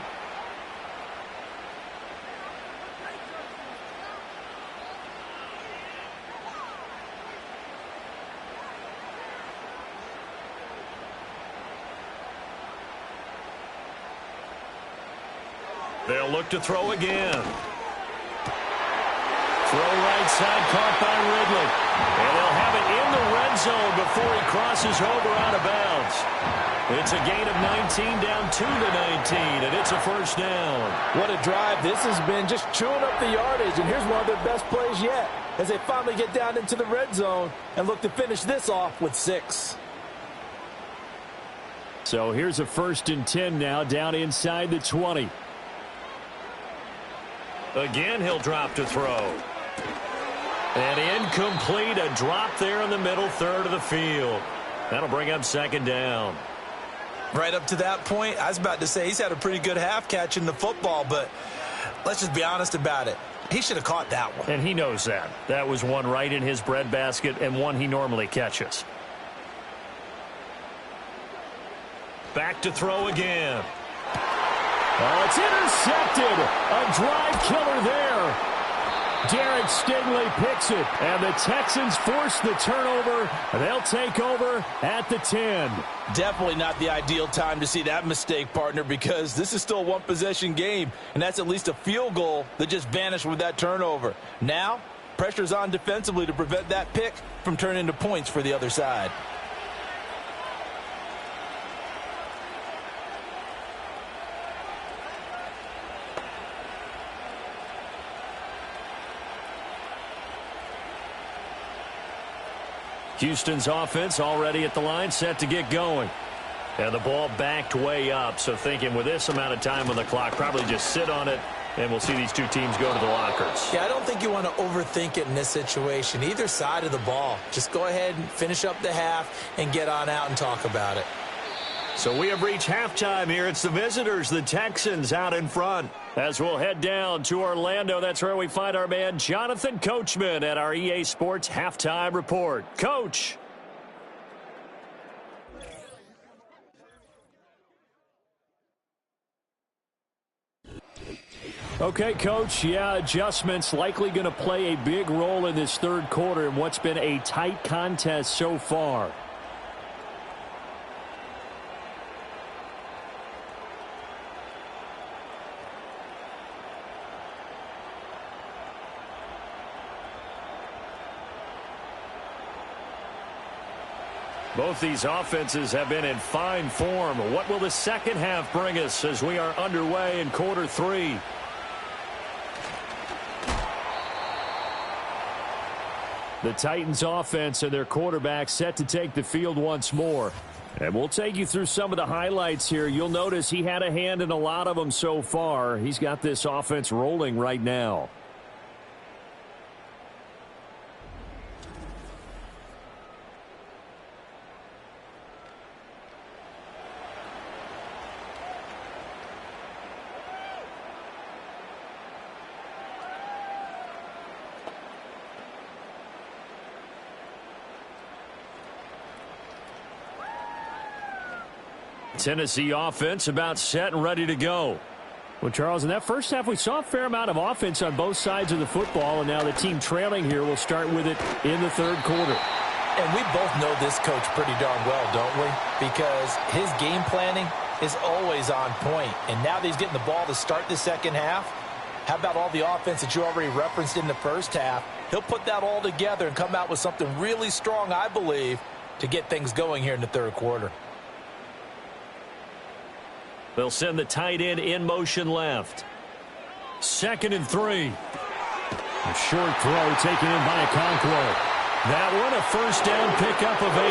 They'll look to throw again. Throw right side, caught by Ridley. And they'll have it in the red zone before he crosses over out of bounds. It's a gain of 19 down to the 19, and it's a first down. What a drive this has been, just chewing up the yardage. And here's one of their best plays yet as they finally get down into the red zone and look to finish this off with 6. So here's a 1st and 10 now down inside the 20. Again, he'll drop to throw. And incomplete, a drop there in the middle 3rd of the field. That'll bring up 2nd down. Right up to that point, I was about to say he's had a pretty good half catching the football, but let's just be honest about it. He should have caught that one. And he knows that. That was one right in his breadbasket and one he normally catches. Back to throw again. Oh, it's intercepted. A drive killer there. Derek Stingley picks it, and the Texans force the turnover. They'll take over at the 10. Definitely not the ideal time to see that mistake, partner, because this is still a one-possession game, and that's at least a field goal that just vanished with that turnover. Now, pressure's on defensively to prevent that pick from turning into points for the other side. Houston's offense already at the line, set to get going. And the ball backed way up, so thinking with this amount of time on the clock, probably just sit on it, and we'll see these two teams go to the lockers. Yeah, I don't think you want to overthink it in this situation. Either side of the ball. Just go ahead and finish up the half and get on out and talk about it. So we have reached halftime here. It's the visitors, the Texans, out in front. As we'll head down to Orlando, that's where we find our man Jonathan Coachman at our EA Sports Halftime Report. Coach. Okay, Coach, yeah, adjustments likely going to play a big role in this third quarter in what's been a tight contest so far. Both these offenses have been in fine form. What will the second half bring us as we are underway in quarter three? The Titans offense and their quarterback set to take the field once more. And we'll take you through some of the highlights here. You'll notice he had a hand in a lot of them so far. He's got this offense rolling right now. Tennessee offense about set and ready to go. Well, Charles, in that first half, we saw a fair amount of offense on both sides of the football, and now the team trailing here will start with it in the third quarter. And we both know this coach pretty darn well, don't we? Because his game planning is always on point. And now that he's getting the ball to start the second half, how about all the offense that you already referenced in the first half? He'll put that all together and come out with something really strong, I believe, to get things going here in the third quarter. They'll send the tight end in motion left. 2nd and 3. A short throw taken in by Okonkwo. That one a first down pickup of 8.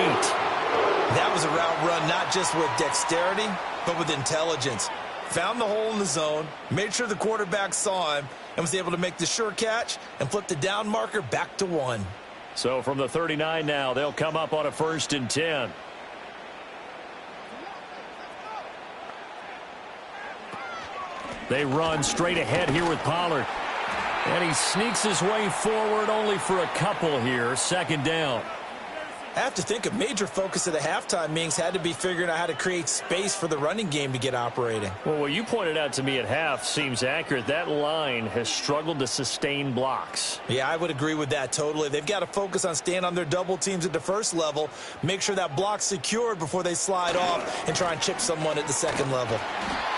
That was a route run not just with dexterity, but with intelligence. Found the hole in the zone, made sure the quarterback saw him, and was able to make the sure catch and flip the down marker back to 1. So from the 39 now, they'll come up on a 1st and 10. They run straight ahead here with Pollard. And he sneaks his way forward only for a couple here. 2nd down. I have to think a major focus of the halftime meetings had to be figuring out how to create space for the running game to get operating. Well, what you pointed out to me at half seems accurate. That line has struggled to sustain blocks. Yeah, I would agree with that totally. They've got to focus on staying on their double teams at the first level, make sure that block's secured before they slide off and try and chip someone at the second level.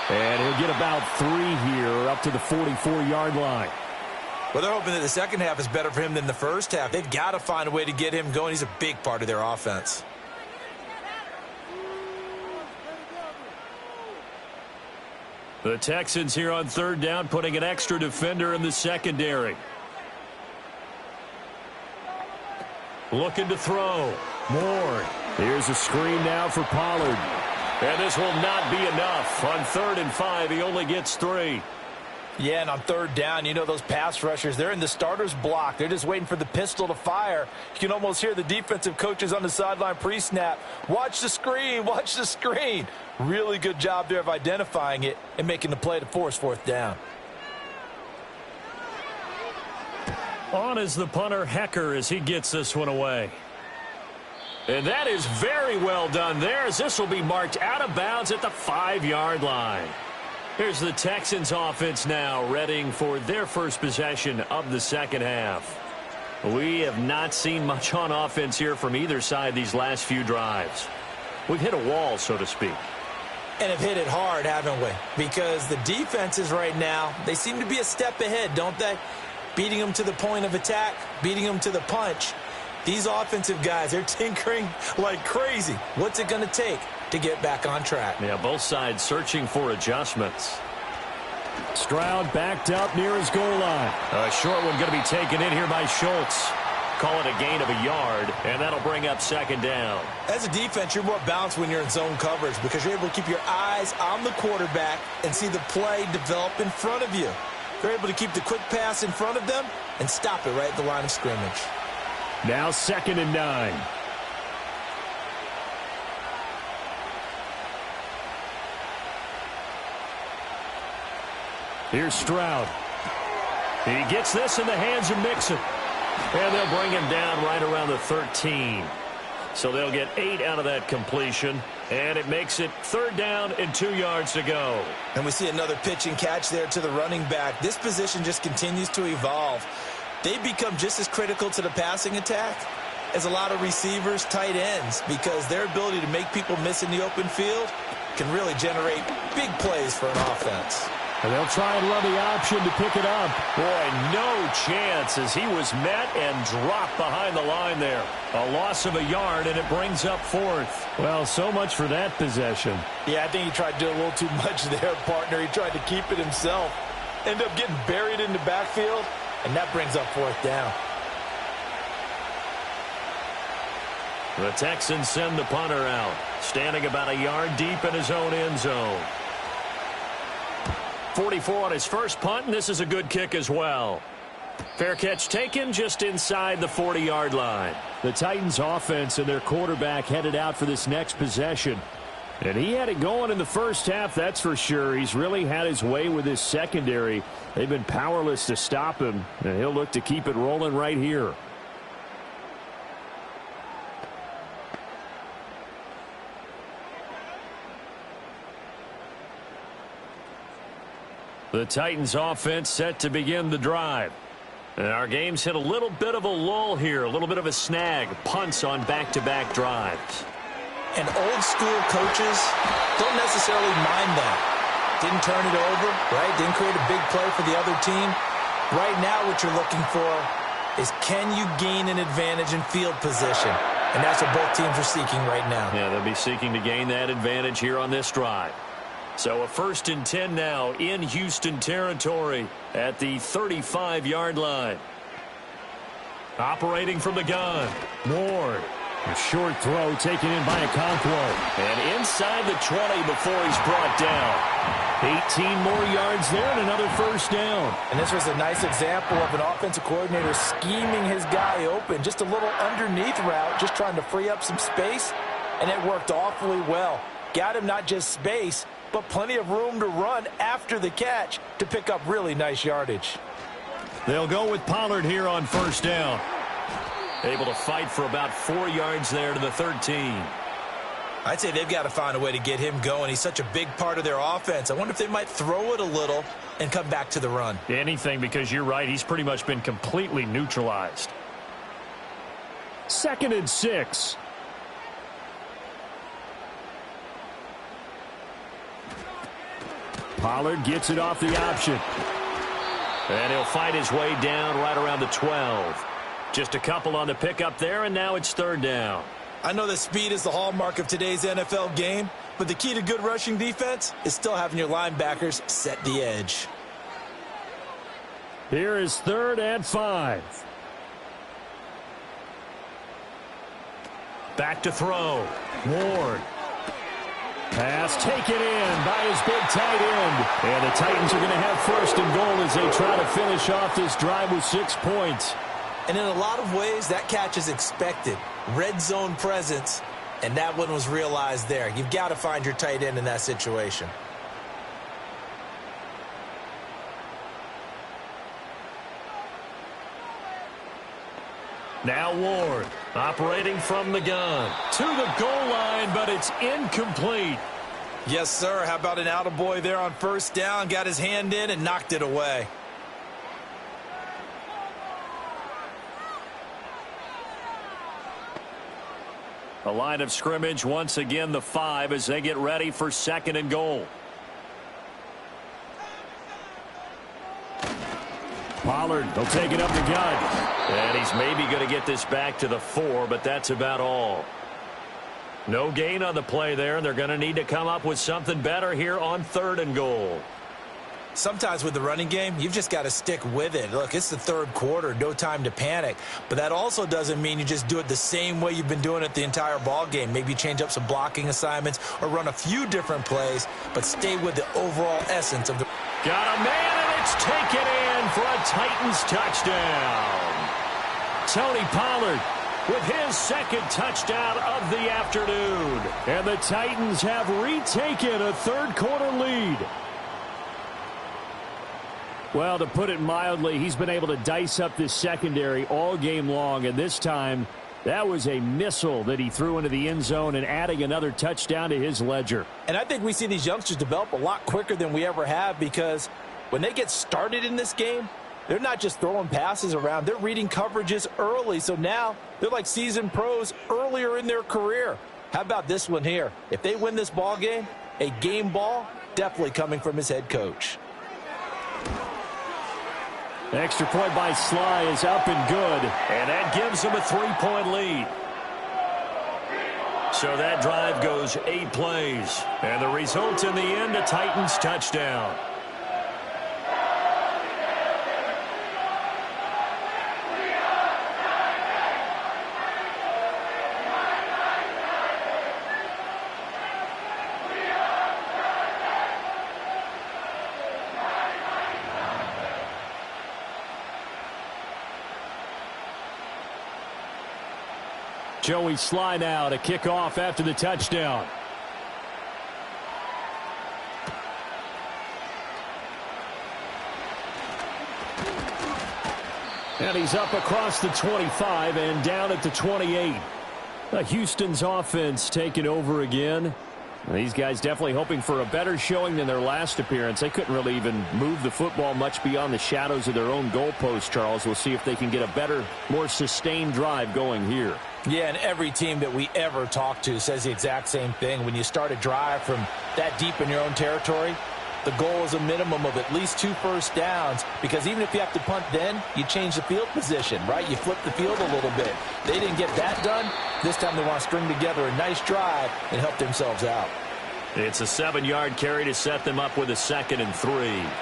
And he'll get about 3 here up to the 44-yard line. Well, they're hoping that the second half is better for him than the first half. They've got to find a way to get him going. He's a big part of their offense. The Texans here on 3rd down, putting an extra defender in the secondary. Looking to throw. Moore. Here's a screen now for Pollard. And this will not be enough. On 3rd and 5, he only gets 3. Yeah, and on 3rd down, you know those pass rushers, they're in the starter's block. They're just waiting for the pistol to fire. You can almost hear the defensive coaches on the sideline pre-snap. Watch the screen, watch the screen. Really good job there of identifying it and making the play to force 4th down. On is the punter, Hecker, as he gets this one away. And that is very well done there, as this will be marked out of bounds at the 5-yard line. Here's the Texans offense now, readying for their first possession of the second half. We have not seen much on offense here from either side these last few drives. We've hit a wall, so to speak. And have hit it hard, haven't we? Because the defenses right now, they seem to be a step ahead, don't they? Beating them to the point of attack, beating them to the punch. These offensive guys, they're tinkering like crazy. What's it going to take to get back on track? Yeah, both sides searching for adjustments. Stroud backed up near his goal line. A short one going to be taken in here by Schultz. Call it a gain of a yard, and that'll bring up 2nd down. As a defense, you're more balanced when you're in zone coverage because you're able to keep your eyes on the quarterback and see the play develop in front of you. You're able to keep the quick pass in front of them and stop it right at the line of scrimmage. Now 2nd and 9. Here's Stroud. He gets this in the hands of Mixon. And they'll bring him down right around the 13. So they'll get 8 out of that completion. And it makes it 3rd down and 2 yards to go. And we see another pitch and catch there to the running back. This position just continues to evolve. They become just as critical to the passing attack as a lot of receivers, tight ends, because their ability to make people miss in the open field can really generate big plays for an offense. And they'll try and run the option to pick it up. Boy, no chance as he was met and dropped behind the line there. A loss of a yard, and it brings up 4th. Well, so much for that possession. Yeah, I think he tried to do a little too much there, partner. He tried to keep it himself. Ended up getting buried in the backfield, and that brings up 4th down. The Texans send the punter out, standing about a yard deep in his own end zone. 44 on his first punt, and this is a good kick as well. Fair catch taken just inside the 40-yard line. The Titans offense and their quarterback headed out for this next possession. And he had it going in the first half, that's for sure. He's really had his way with his secondary. They've been powerless to stop him, and he'll look to keep it rolling right here. The Titans offense set to begin the drive. And our game's hit a little bit of a lull here, a little bit of a snag. Punts on back-to-back drives. And old school coaches don't necessarily mind that. Didn't turn it over, right? Didn't create a big play for the other team. Right now what you're looking for is, can you gain an advantage in field position? And that's what both teams are seeking right now. Yeah, they'll be seeking to gain that advantage here on this drive. So a 1st and 10 now in Houston territory at the 35-yard line. Operating from the gun, Ward. A short throw taken in by Okonkwo. And inside the 20 before he's brought down. 18 more yards there and another 1st down. And this was a nice example of an offensive coordinator scheming his guy open. Just a little underneath route, just trying to free up some space. And it worked awfully well. Got him not just space, but plenty of room to run after the catch to pick up really nice yardage. They'll go with Pollard here on 1st down. Able to fight for about 4 yards there to the 13. I'd say they've got to find a way to get him going. He's such a big part of their offense. I wonder if they might throw it a little and come back to the run. Anything, because you're right. He's pretty much been completely neutralized. 2nd and 6. Pollard gets it off the option. And he'll fight his way down right around the 12. Just a couple on the pickup there, and now it's 3rd down. I know that speed is the hallmark of today's NFL game, but the key to good rushing defense is still having your linebackers set the edge. Here is 3rd and 5. Back to throw. Ward. Pass taken in by his big tight end. And the Titans are going to have 1st and goal as they try to finish off this drive with 6 points. And in a lot of ways, that catch is expected. Red zone presence, and that one was realized there. You've got to find your tight end in that situation. Now Ward, operating from the gun. To the goal line, but it's incomplete. Yes, sir. How about an attaboy there on 1st down? Got his hand in and knocked it away. A line of scrimmage, once again the 5 as they get ready for 2nd and goal. Pollard, they'll take it up the gut. And he's maybe going to get this back to the 4, but that's about all. No gain on the play there, and they're going to need to come up with something better here on 3rd and goal. Sometimes with the running game, you've just got to stick with it. Look, it's the 3rd quarter, no time to panic. But that also doesn't mean you just do it the same way you've been doing it the entire ball game. Maybe change up some blocking assignments or run a few different plays, but stay with the overall essence of the... Got a man, and it's taken in for a Titans touchdown. Tony Pollard with his 2nd touchdown of the afternoon. And the Titans have retaken a 3rd quarter lead. Well, to put it mildly, he's been able to dice up this secondary all game long, and this time That was a missile that he threw into the end zone and adding another touchdown to his ledger. And I think we see these youngsters develop a lot quicker than we ever have, because when they get started in this game, they're not just throwing passes around. They're reading coverages early. So now they're like seasoned pros earlier in their career. How about this one here? If they win this ball game, a game ball definitely coming from his head coach. Extra point by Sly is up and good, and that gives them a 3-point lead. So that drive goes 8 plays, and the result in the end, a Titans touchdown. Joey Sly now to kick off after the touchdown. And he's up across the 25 and down at the 28. Houston's offense taking over again. These guys definitely hoping for a better showing than their last appearance. They couldn't really even move the football much beyond the shadows of their own goalpost, Charles. We'll see if they can get a better, more sustained drive going here. Yeah, and every team that we ever talk to says the exact same thing. When you start a drive from that deep in your own territory, the goal is a minimum of at least 2 first downs, because even if you have to punt then, you change the field position, right? You flip the field a little bit. They didn't get that done. This time they want to string together a nice drive and help themselves out. It's a 7-yard carry to set them up with a 2nd and 3.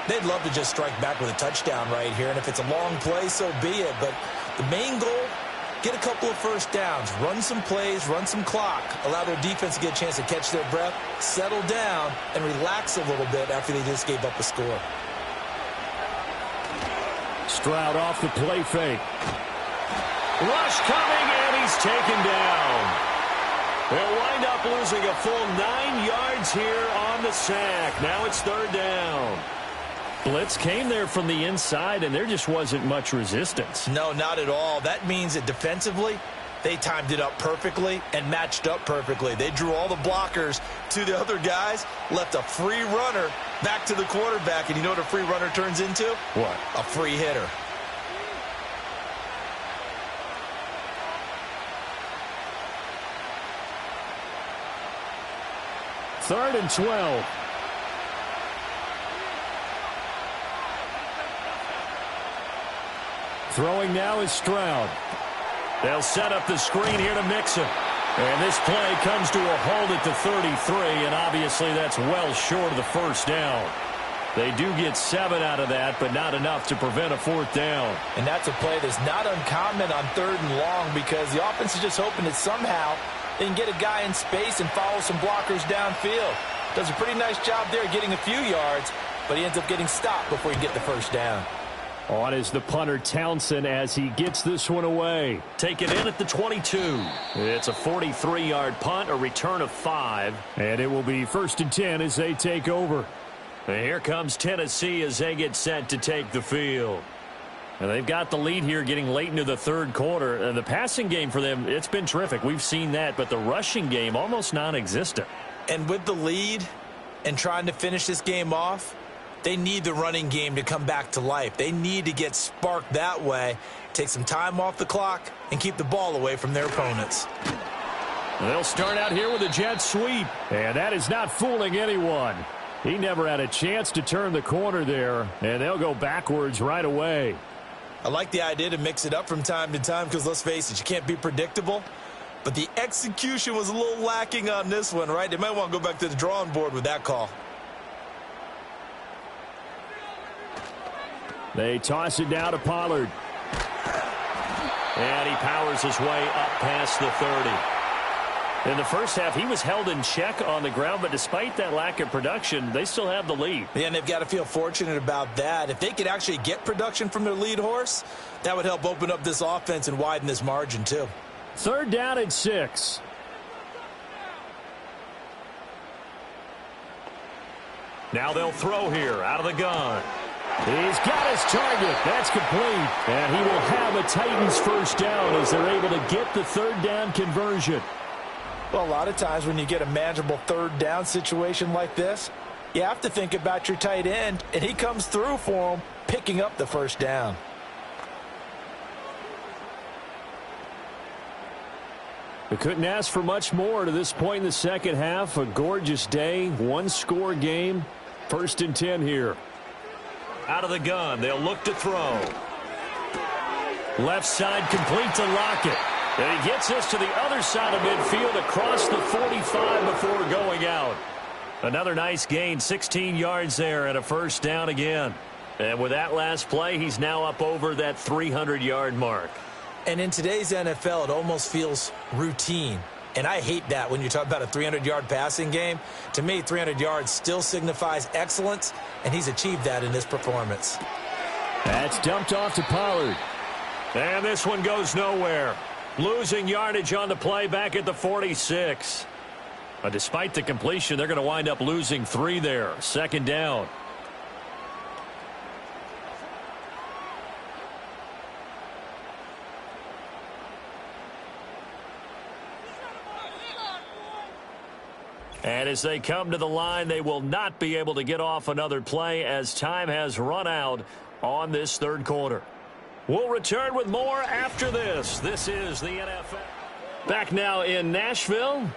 They'd love to just strike back with a touchdown right here, and if it's a long play, so be it. But the main goal, get a couple of first downs, run some plays, run some clock, allow their defense to get a chance to catch their breath, settle down, and relax a little bit after they just gave up a score. Stroud off the play fake. Rush coming, and he's taken down. They'll wind up losing a full 9 yards here on the sack. Now it's 3rd down. Blitz came there from the inside, and there just wasn't much resistance. No, not at all. That means that defensively, they timed it up perfectly and matched up perfectly. They drew all the blockers to the other guys, left a free runner back to the quarterback, and you know what a free runner turns into? What? A free hitter. Third and 12. Throwing now is Stroud. They'll set up the screen here to Mixon. And this play comes to a halt at the 33, and obviously that's well short of the first down. They do get 7 out of that, but not enough to prevent a 4th down. And that's a play that's not uncommon on 3rd and long, because the offense is just hoping that somehow they can get a guy in space and follow some blockers downfield. Does a pretty nice job there getting a few yards, but he ends up getting stopped before he can get the first down. On is the punter Townsend as he gets this one away. Take it in at the 22. It's a 43-yard punt, a return of 5. And it will be 1st and 10 as they take over. And here comes Tennessee as they get set to take the field. And they've got the lead here getting late into the 3rd quarter. And the passing game for them, it's been terrific. We've seen that, but the rushing game almost non-existent. And with the lead and trying to finish this game off, they need the running game to come back to life. They need to get sparked that way, take some time off the clock, and keep the ball away from their opponents. They'll start out here with a jet sweep, and that is not fooling anyone. He never had a chance to turn the corner there, and they'll go backwards right away. I like the idea to mix it up from time to time because, let's face it, you can't be predictable. But the execution was a little lacking on this one, right? They might want to go back to the drawing board with that call. They toss it down to Pollard. And he powers his way up past the 30. In the first half, he was held in check on the ground, but despite that lack of production, they still have the lead. Yeah, and they've got to feel fortunate about that. If they could actually get production from their lead horse, that would help open up this offense and widen this margin too. 3rd down and 6. Now they'll throw here out of the gun. He's got his target. That's complete. And he will have a Titans first down as they're able to get the third down conversion. Well, a lot of times when you get a manageable third down situation like this, you have to think about your tight end, and he comes through for him, picking up the first down. We couldn't ask for much more to this point in the second half. A gorgeous day, one-score game. 1st and 10 here. Out of the gun, they'll look to throw. Left side complete to Lockett. And he gets this to the other side of midfield across the 45 before going out. Another nice gain, 16 yards there and a first down again. And with that last play, he's now up over that 300-yard mark. And in today's NFL, it almost feels routine. And I hate that when you talk about a 300-yard passing game. To me, 300 yards still signifies excellence, and he's achieved that in this performance. That's dumped off to Pollard. And this one goes nowhere. Losing yardage on the play back at the 46. But despite the completion, they're going to wind up losing 3 there. 2nd down. And as they come to the line, they will not be able to get off another play as time has run out on this third quarter. We'll return with more after this. This is the NFL. Back now in Nashville.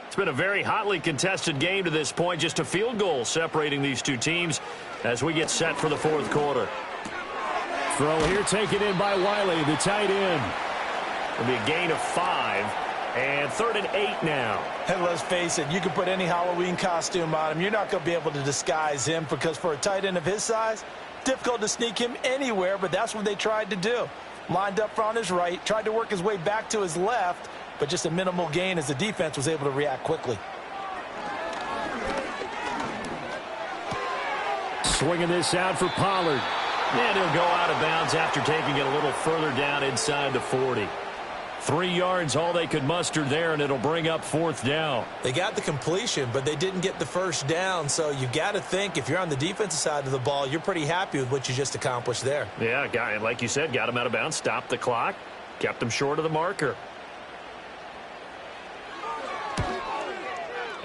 It's been a very hotly contested game to this point. Just a field goal separating these two teams as we get set for the fourth quarter. Throw here taken in by Wiley, the tight end. It'll be a gain of 5. And 3rd and 8 now. And let's face it, you can put any Halloween costume on him. You're not going to be able to disguise him because for a tight end of his size, difficult to sneak him anywhere, but that's what they tried to do. Lined up on his right, tried to work his way back to his left, but just a minimal gain as the defense was able to react quickly. Swinging this out for Pollard. And he'll go out of bounds after taking it a little further down inside the 40. 3 yards, all they could muster there, and it'll bring up 4th down. They got the completion, but they didn't get the first down, so you got to think if you're on the defensive side of the ball, you're pretty happy with what you just accomplished there. Yeah, guy, like you said, got him out of bounds, stopped the clock, kept him short of the marker.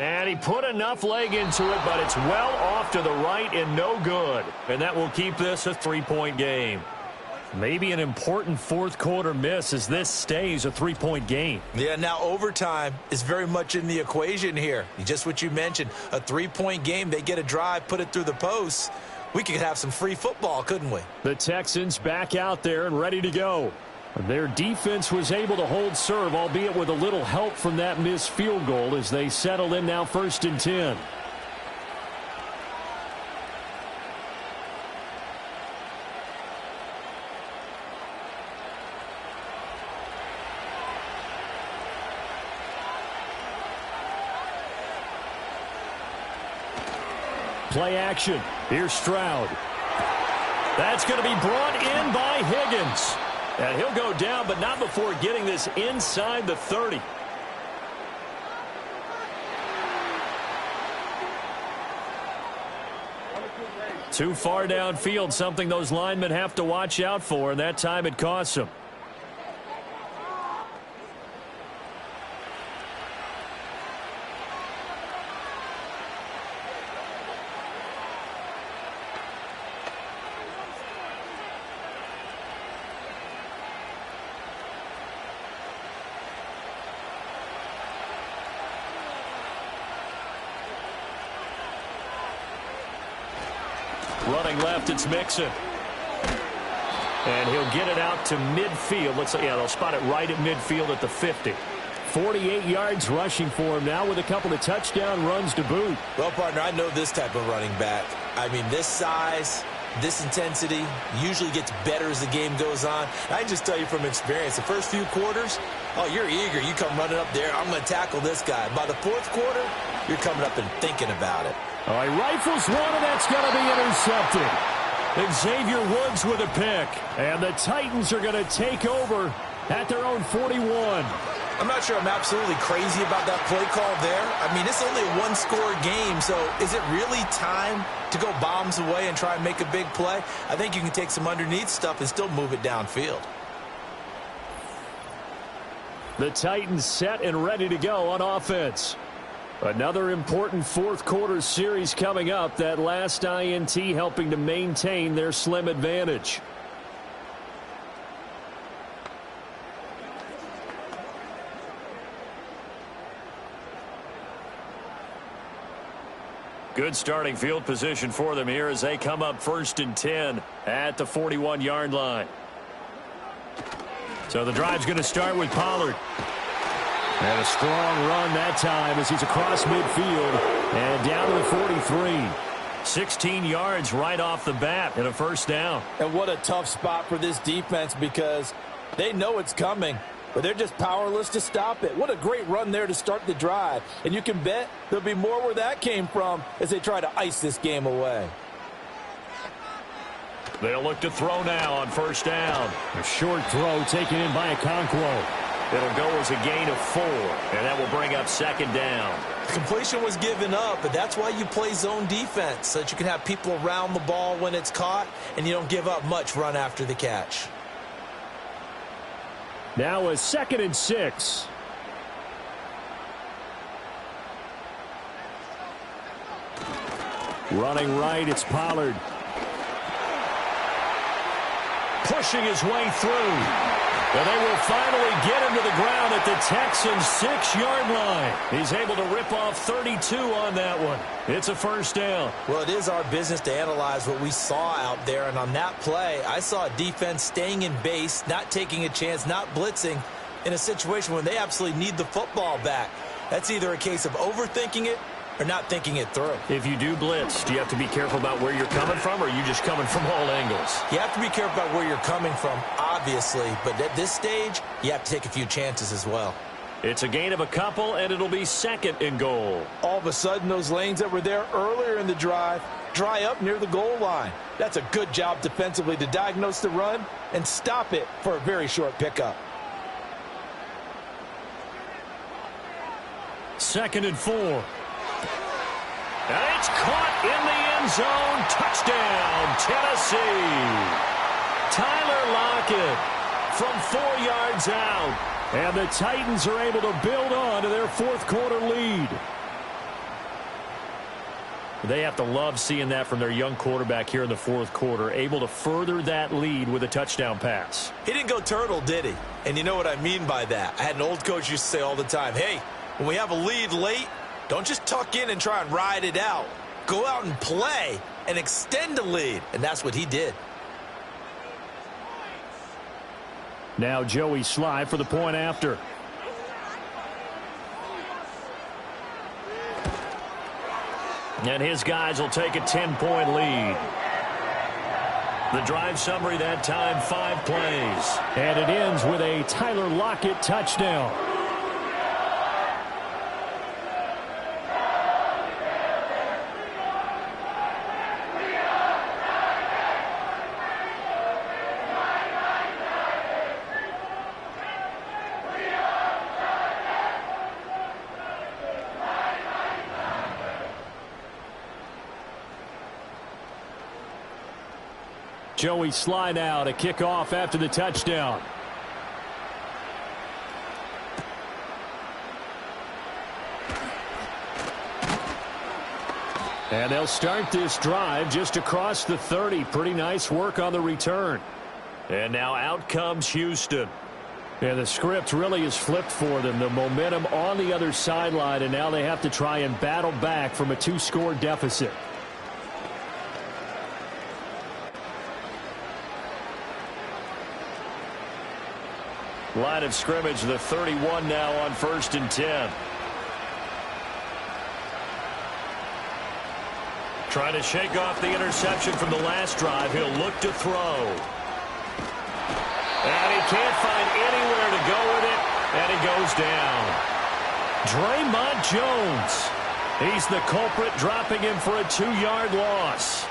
And he put enough leg into it, but it's well off to the right and no good. And that will keep this a 3-point game. Maybe an important fourth quarter miss as this stays a 3-point game. Yeah, now overtime is very much in the equation here. Just what you mentioned, a 3-point game. They get a drive, put it through the posts. We could have some free football, couldn't we? The Texans back out there and ready to go. Their defense was able to hold serve, albeit with a little help from that missed field goal as they settle in now 1st and 10. Play action. Here's Stroud. That's going to be brought in by Higgins. And he'll go down, but not before getting this inside the 30. Too far downfield, something those linemen have to watch out for, and that time it costs them. Running left, it's Mixon. And he'll get it out to midfield. Looks like, yeah, they'll spot it right at midfield at the 50. 48 yards rushing for him now with a couple of touchdown runs to boot. Well, partner, I know this type of running back. I mean, this size, this intensity usually gets better as the game goes on. I can just tell you from experience, the first few quarters, oh, you're eager. You come running up there, I'm going to tackle this guy. By the fourth quarter, you're coming up and thinking about it. All right, rifles one, and that's going to be intercepted. Xavier Woods with a pick. And the Titans are going to take over at their own 41. I'm not sure I'm absolutely crazy about that play call there. I mean, it's only a one-score game, so is it really time to go bombs away and try and make a big play? I think you can take some underneath stuff and still move it downfield. The Titans set and ready to go on offense. Another important fourth-quarter series coming up. That last INT helping to maintain their slim advantage. Good starting field position for them here as they come up 1st and 10 at the 41-yard line. So the drive's going to start with Pollard. And a strong run that time as he's across midfield and down to the 43. 16 yards right off the bat and a first down. And what a tough spot for this defense because they know it's coming, but they're just powerless to stop it. What a great run there to start the drive. And you can bet there'll be more where that came from as they try to ice this game away. They'll look to throw now on first down. A short throw taken in by Okonkwo. It'll go as a gain of 4, and that will bring up 2nd down. Completion was given up, but that's why you play zone defense, so that you can have people around the ball when it's caught, and you don't give up much run after the catch. Now a 2nd and 6. Running right, it's Pollard. Pushing his way through. And they will finally get him to the ground at the Texans' 6-yard line. He's able to rip off 32 on that one. It's a first down. Well, it is our business to analyze what we saw out there. And on that play, I saw a defense staying in base, not taking a chance, not blitzing in a situation where they absolutely need the football back. That's either a case of overthinking it or not thinking it through. If you do blitz, do you have to be careful about where you're coming from, or are you just coming from all angles? You have to be careful about where you're coming from, obviously, but at this stage, you have to take a few chances as well. It's a gain of a couple, and it'll be 2nd and goal. All of a sudden, those lanes that were there earlier in the drive dry up near the goal line. That's a good job defensively to diagnose the run and stop it for a very short pickup. 2nd and 4. And it's caught in the end zone. Touchdown, Tennessee. Tyler Lockett from 4 yards out. And the Titans are able to build on to their fourth-quarter lead. They have to love seeing that from their young quarterback here in the fourth quarter, able to further that lead with a touchdown pass. He didn't go turtle, did he? And you know what I mean by that. I had an old coach used to say all the time, hey, when we have a lead late, don't just tuck in and try and ride it out. Go out and play and extend the lead. And that's what he did. Now Joey Sly for the point after. And his guys will take a 10-point lead. The drive summary that time, 5 plays. And it ends with a Tyler Lockett touchdown. Joey Sly now to kick off after the touchdown. And they'll start this drive just across the 30. Pretty nice work on the return. And now out comes Houston. And the script really is flipped for them. The momentum on the other sideline, and now they have to try and battle back from a 2-score deficit. Line of scrimmage, the 31 now on 1st and 10. Trying to shake off the interception from the last drive. He'll look to throw. And he can't find anywhere to go with it, and it goes down. Draymond Jones. He's the culprit, dropping him for a 2-yard loss.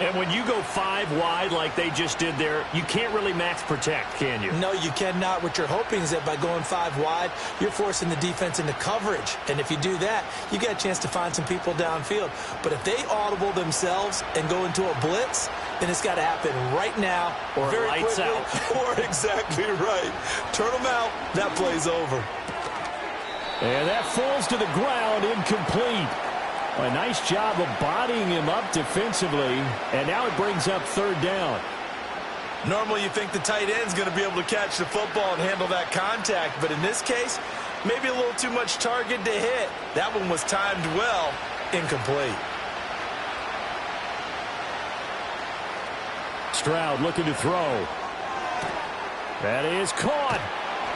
And when you go 5 wide like they just did there, you can't really max protect, can you? No, you cannot. What you're hoping is that by going 5 wide, you're forcing the defense into coverage. And if you do that, you got a chance to find some people downfield. But if they audible themselves and go into a blitz, then it's got to happen right now, or very lights quickly, out. Or exactly right. Turn them out. That play's over. And that falls to the ground, incomplete. A nice job of bodying him up defensively, and now it brings up 3rd down. Normally you think the tight end's going to be able to catch the football and handle that contact, but in this case, maybe a little too much target to hit. That one was timed well, incomplete. Stroud looking to throw. That is caught.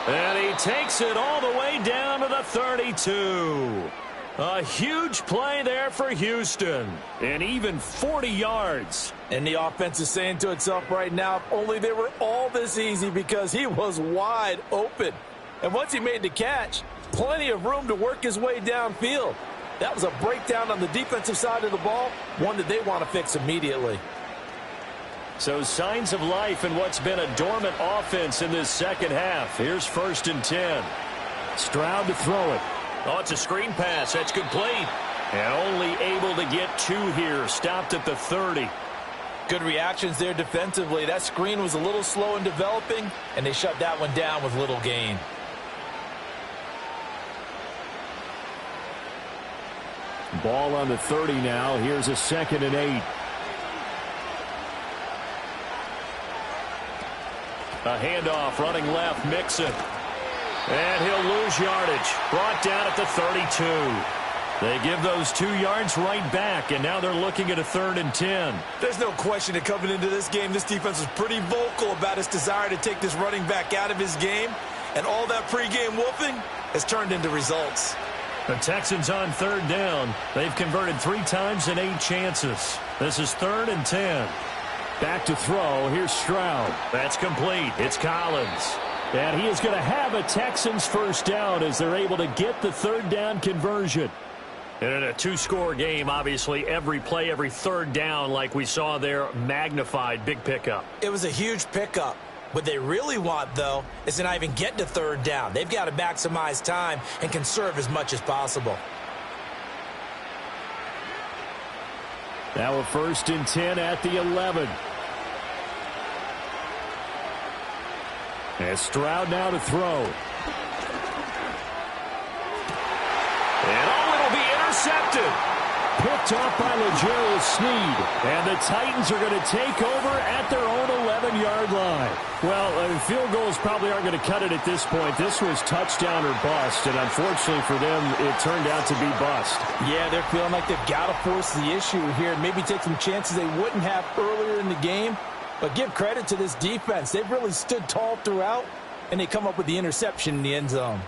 And he takes it all the way down to the 32. A huge play there for Houston. And even 40 yards. And the offense is saying to itself right now, if only they were all this easy, because he was wide open. And once he made the catch, plenty of room to work his way downfield. That was a breakdown on the defensive side of the ball, one that they want to fix immediately. So signs of life in what's been a dormant offense in this second half. Here's 1st and 10. Stroud to throw it. Oh, it's a screen pass. That's complete. And only able to get 2 here. Stopped at the 30. Good reactions there defensively. That screen was a little slow in developing, and they shut that one down with little gain. Ball on the 30 now. Here's a 2nd and 8. A handoff running left, Mixon. And he'll lose yardage. Brought down at the 32. They give those 2 yards right back, and now they're looking at a 3rd and 10. There's no question that coming into this game, this defense was pretty vocal about its desire to take this running back out of his game, and all that pregame wolfing has turned into results. The Texans on 3rd down. They've converted 3 times in 8 chances. This is 3rd and 10. Back to throw. Here's Stroud. That's complete. It's Collins. And he is going to have a Texans 1st down as they're able to get the 3rd down conversion. And in a 2-score game, obviously, every play, every 3rd down, like we saw there, magnified. Big pickup. It was a huge pickup. What they really want, though, is to not even get to 3rd down. They've got to maximize time and conserve as much as possible. Now a 1st and 10 at the 11. And Stroud now to throw. And it'll be intercepted. Picked off by L'Jarius Sneed. And the Titans are going to take over at their own 11-yard line. Well, field goals probably aren't going to cut it at this point. This was touchdown or bust, and unfortunately for them, it turned out to be bust. Yeah, they're feeling like they've got to force the issue here and maybe take some chances they wouldn't have earlier in the game. But give credit to this defense. They've really stood tall throughout, and they come up with the interception in the end zone.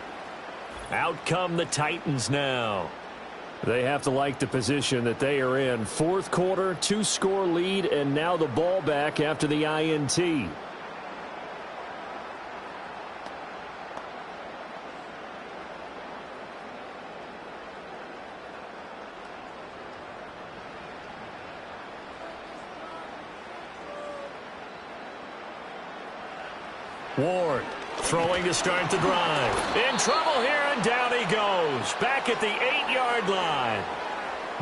Out come the Titans now. They have to like the position that they are in. 4th quarter, 2-score lead, and now the ball back after the INT. Ward throwing to start the drive. In trouble here, and down he goes. Back at the 8-yard line.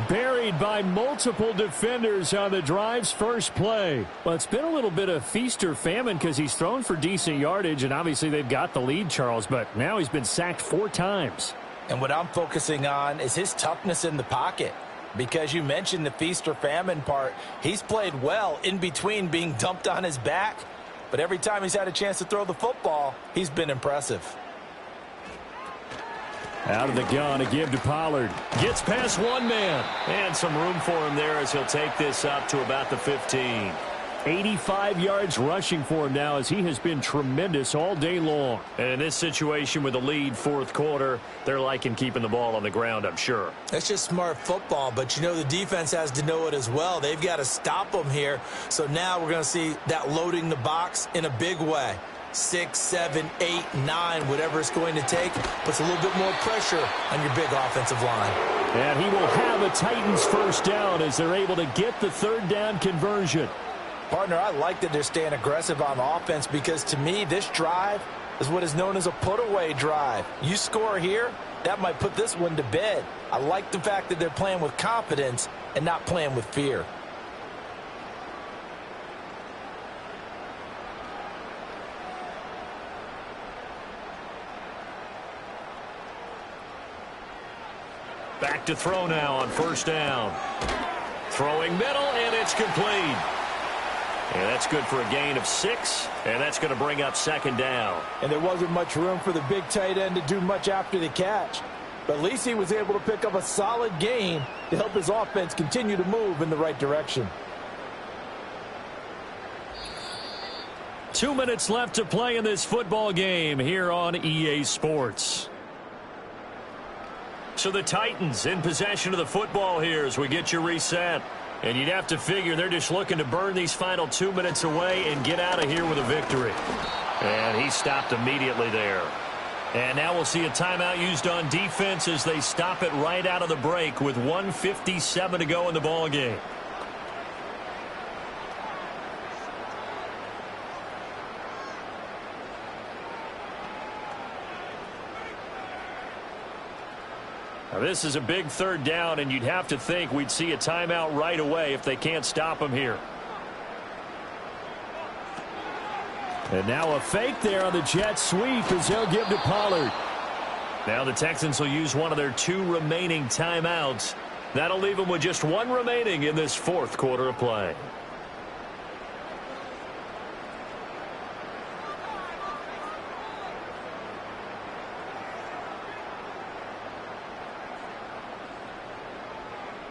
Buried by multiple defenders on the drive's first play. Well, it's been a little bit of feast or famine because he's thrown for decent yardage, and obviously they've got the lead, Charles, but now he's been sacked 4 times. And what I'm focusing on is his toughness in the pocket. Because you mentioned the feast or famine part, he's played well in between being dumped on his back. But every time he's had a chance to throw the football, he's been impressive. Out of the gun, a give to Pollard. Gets past 1 man. And some room for him there as he'll take this up to about the 15. 85 yards rushing for him now as he has been tremendous all day long. And in this situation with the lead 4th quarter, they're liking keeping the ball on the ground, I'm sure. That's just smart football, but you know the defense has to know it as well. They've got to stop them here. So now we're going to see that loading the box in a big way. 6, 7, 8, 9, whatever it's going to take, puts a little bit more pressure on your big offensive line. And he will have a Titans first down as they're able to get the third down conversion. Partner, I like that they're staying aggressive on offense because to me, this drive is what is known as a put-away drive. You score here, that might put this one to bed. I like the fact that they're playing with confidence and not playing with fear. Back to throw now on first down. Throwing middle, and it's complete. And that's good for a gain of 6, and that's going to bring up second down. And there wasn't much room for the big tight end to do much after the catch. But at least he was able to pick up a solid gain to help his offense continue to move in the right direction. 2 minutes left to play in this football game here on EA Sports. So the Titans in possession of the football here as we get you reset. And you'd have to figure they're just looking to burn these final 2 minutes away and get out of here with a victory. And he stopped immediately there. And now we'll see a timeout used on defense as they stop it right out of the break with 1:57 to go in the ball game. Now this is a big third down, and you'd have to think we'd see a timeout right away if they can't stop him here. And now a fake there on the jet sweep as they'll give to Pollard. Now the Texans will use one of their 2 remaining timeouts. That'll leave them with just 1 remaining in this fourth quarter of play.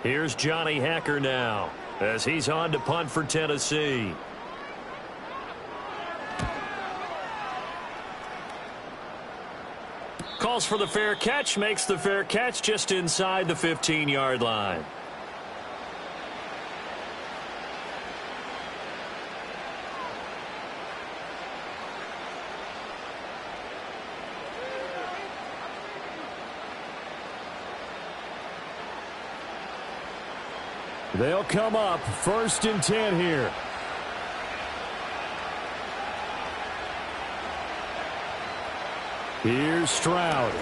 Here's Johnny Hacker now as he's on to punt for Tennessee. Calls for the fair catch, makes the fair catch just inside the 15-yard line. They'll come up 1st and 10 here. Here's Stroud.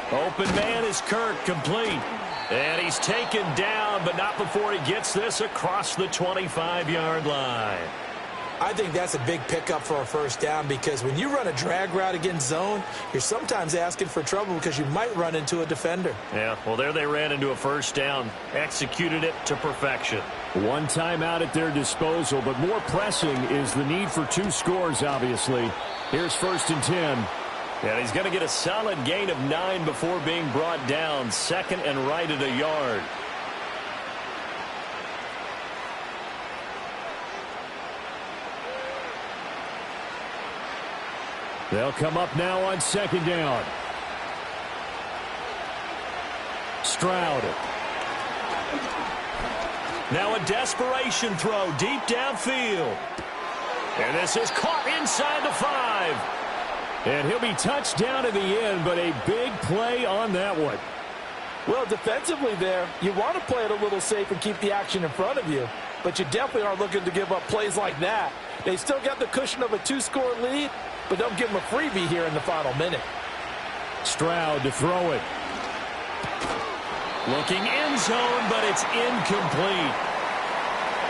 Open man is Kirk, complete. And he's taken down, but not before he gets this across the 25-yard line. I think that's a big pickup for a first down because when you run a drag route against zone, you're sometimes asking for trouble because you might run into a defender. Yeah, well, there they ran into a first down, executed it to perfection. 1 timeout at their disposal, but more pressing is the need for 2 scores, obviously. Here's 1st and 10. And he's going to get a solid gain of 9 before being brought down, 2nd and right at a yard. They'll come up now on 2nd down. Stroud. Now a desperation throw deep downfield. And this is caught inside the 5. And he'll be touched down at the end, but a big play on that one. Well, defensively there, you want to play it a little safe and keep the action in front of you. But you definitely aren't looking to give up plays like that. They still got the cushion of a 2-score lead, but don't give them a freebie here in the final minute. Stroud to throw it. Looking end zone, but it's incomplete.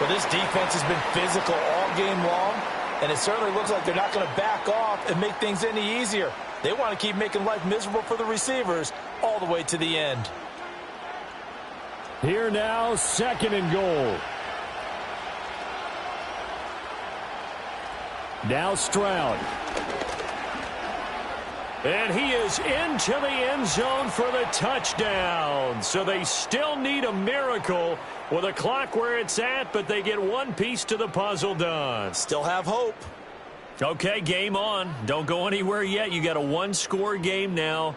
Well, this defense has been physical all game long, and it certainly looks like they're not going to back off and make things any easier. They want to keep making life miserable for the receivers all the way to the end. Here now, 2nd and goal. Now Stroud. And he is into the end zone for the touchdown. So they still need a miracle with a clock where it's at, but they get 1 piece to the puzzle done. Still have hope. Okay, game on. Don't go anywhere yet. You got a 1-score game now.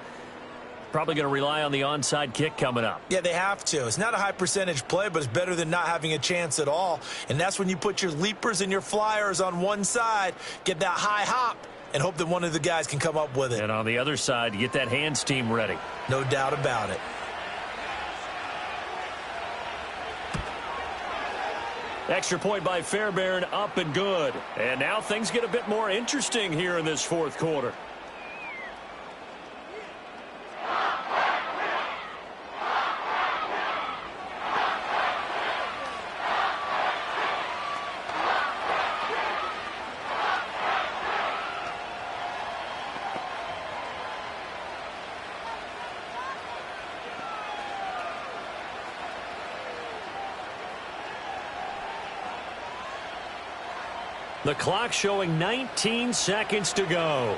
Probably going to rely on the onside kick coming up. Yeah, they have to. It's not a high percentage play, but it's better than not having a chance at all. And that's when you put your leapers and your flyers on one side, get that high hop, and hope that one of the guys can come up with it. And on the other side, you get that hands team ready. No doubt about it. Extra point by Fairbairn, up and good. And now things get a bit more interesting here in this fourth quarter. The clock showing 19 seconds to go.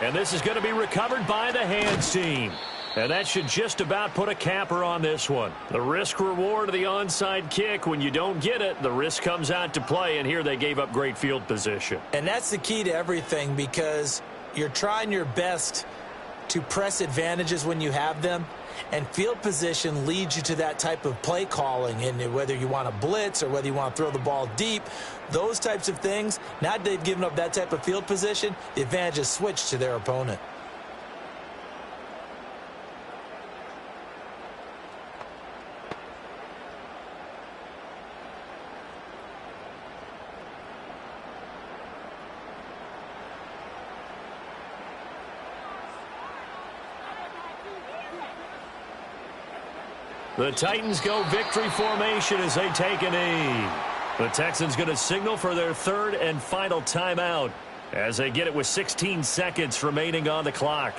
And this is going to be recovered by the hands team. And that should just about put a capper on this one. The risk reward of the onside kick, when you don't get it, the risk comes out to play, and here they gave up great field position. And that's the key to everything, because you're trying your best to press advantages when you have them. And field position leads you to that type of play calling, and whether you want to blitz or whether you want to throw the ball deep, those types of things. Now that they've given up that type of field position, the advantage is switched to their opponent. The Titans go victory formation as they take a knee. The Texans going to signal for their third and final timeout as they get it with 16 seconds remaining on the clock.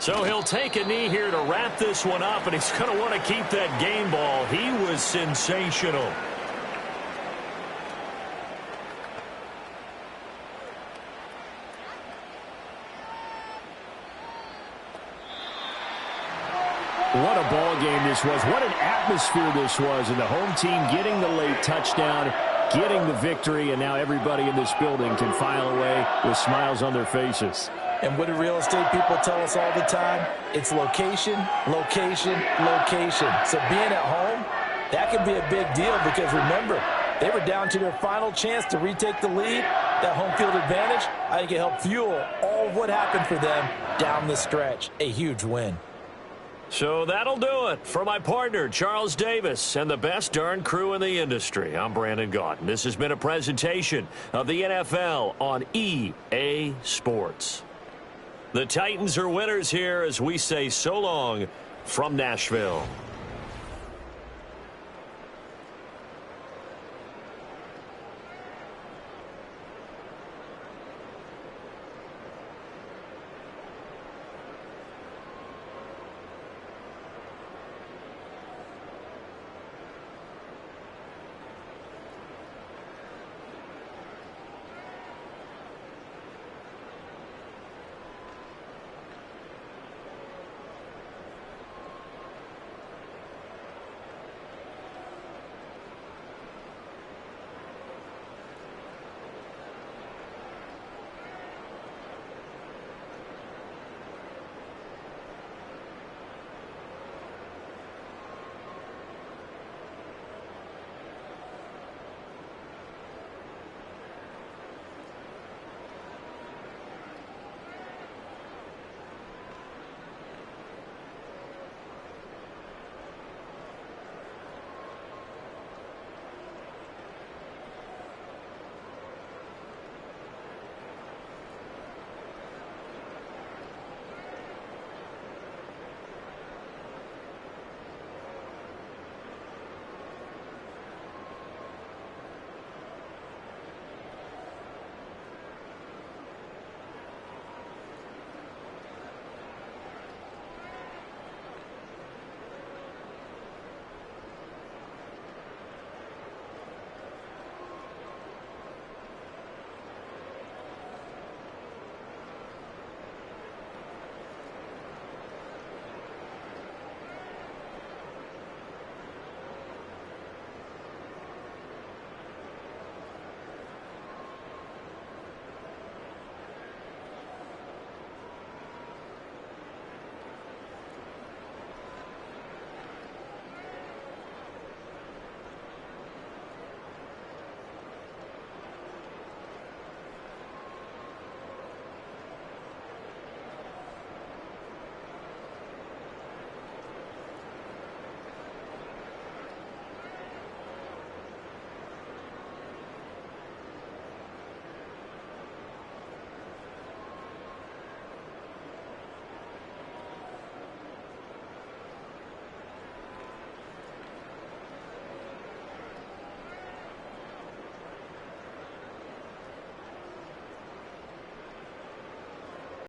So he'll take a knee here to wrap this one up, and he's going to want to keep that game ball. He was sensational. What a ball game this was. What an atmosphere this was. And the home team getting the late touchdown, getting the victory, and now everybody in this building can file away with smiles on their faces. And what do real estate people tell us all the time? It's location, location, location. So being at home, that can be a big deal, because remember, they were down to their final chance to retake the lead. That home field advantage, I think it helped fuel all of what happened for them down the stretch. A huge win. So that'll do it for my partner, Charles Davis, and the best darn crew in the industry. I'm Brandon Gaudin. This has been a presentation of the NFL on EA Sports. The Titans are winners here as we say so long from Nashville.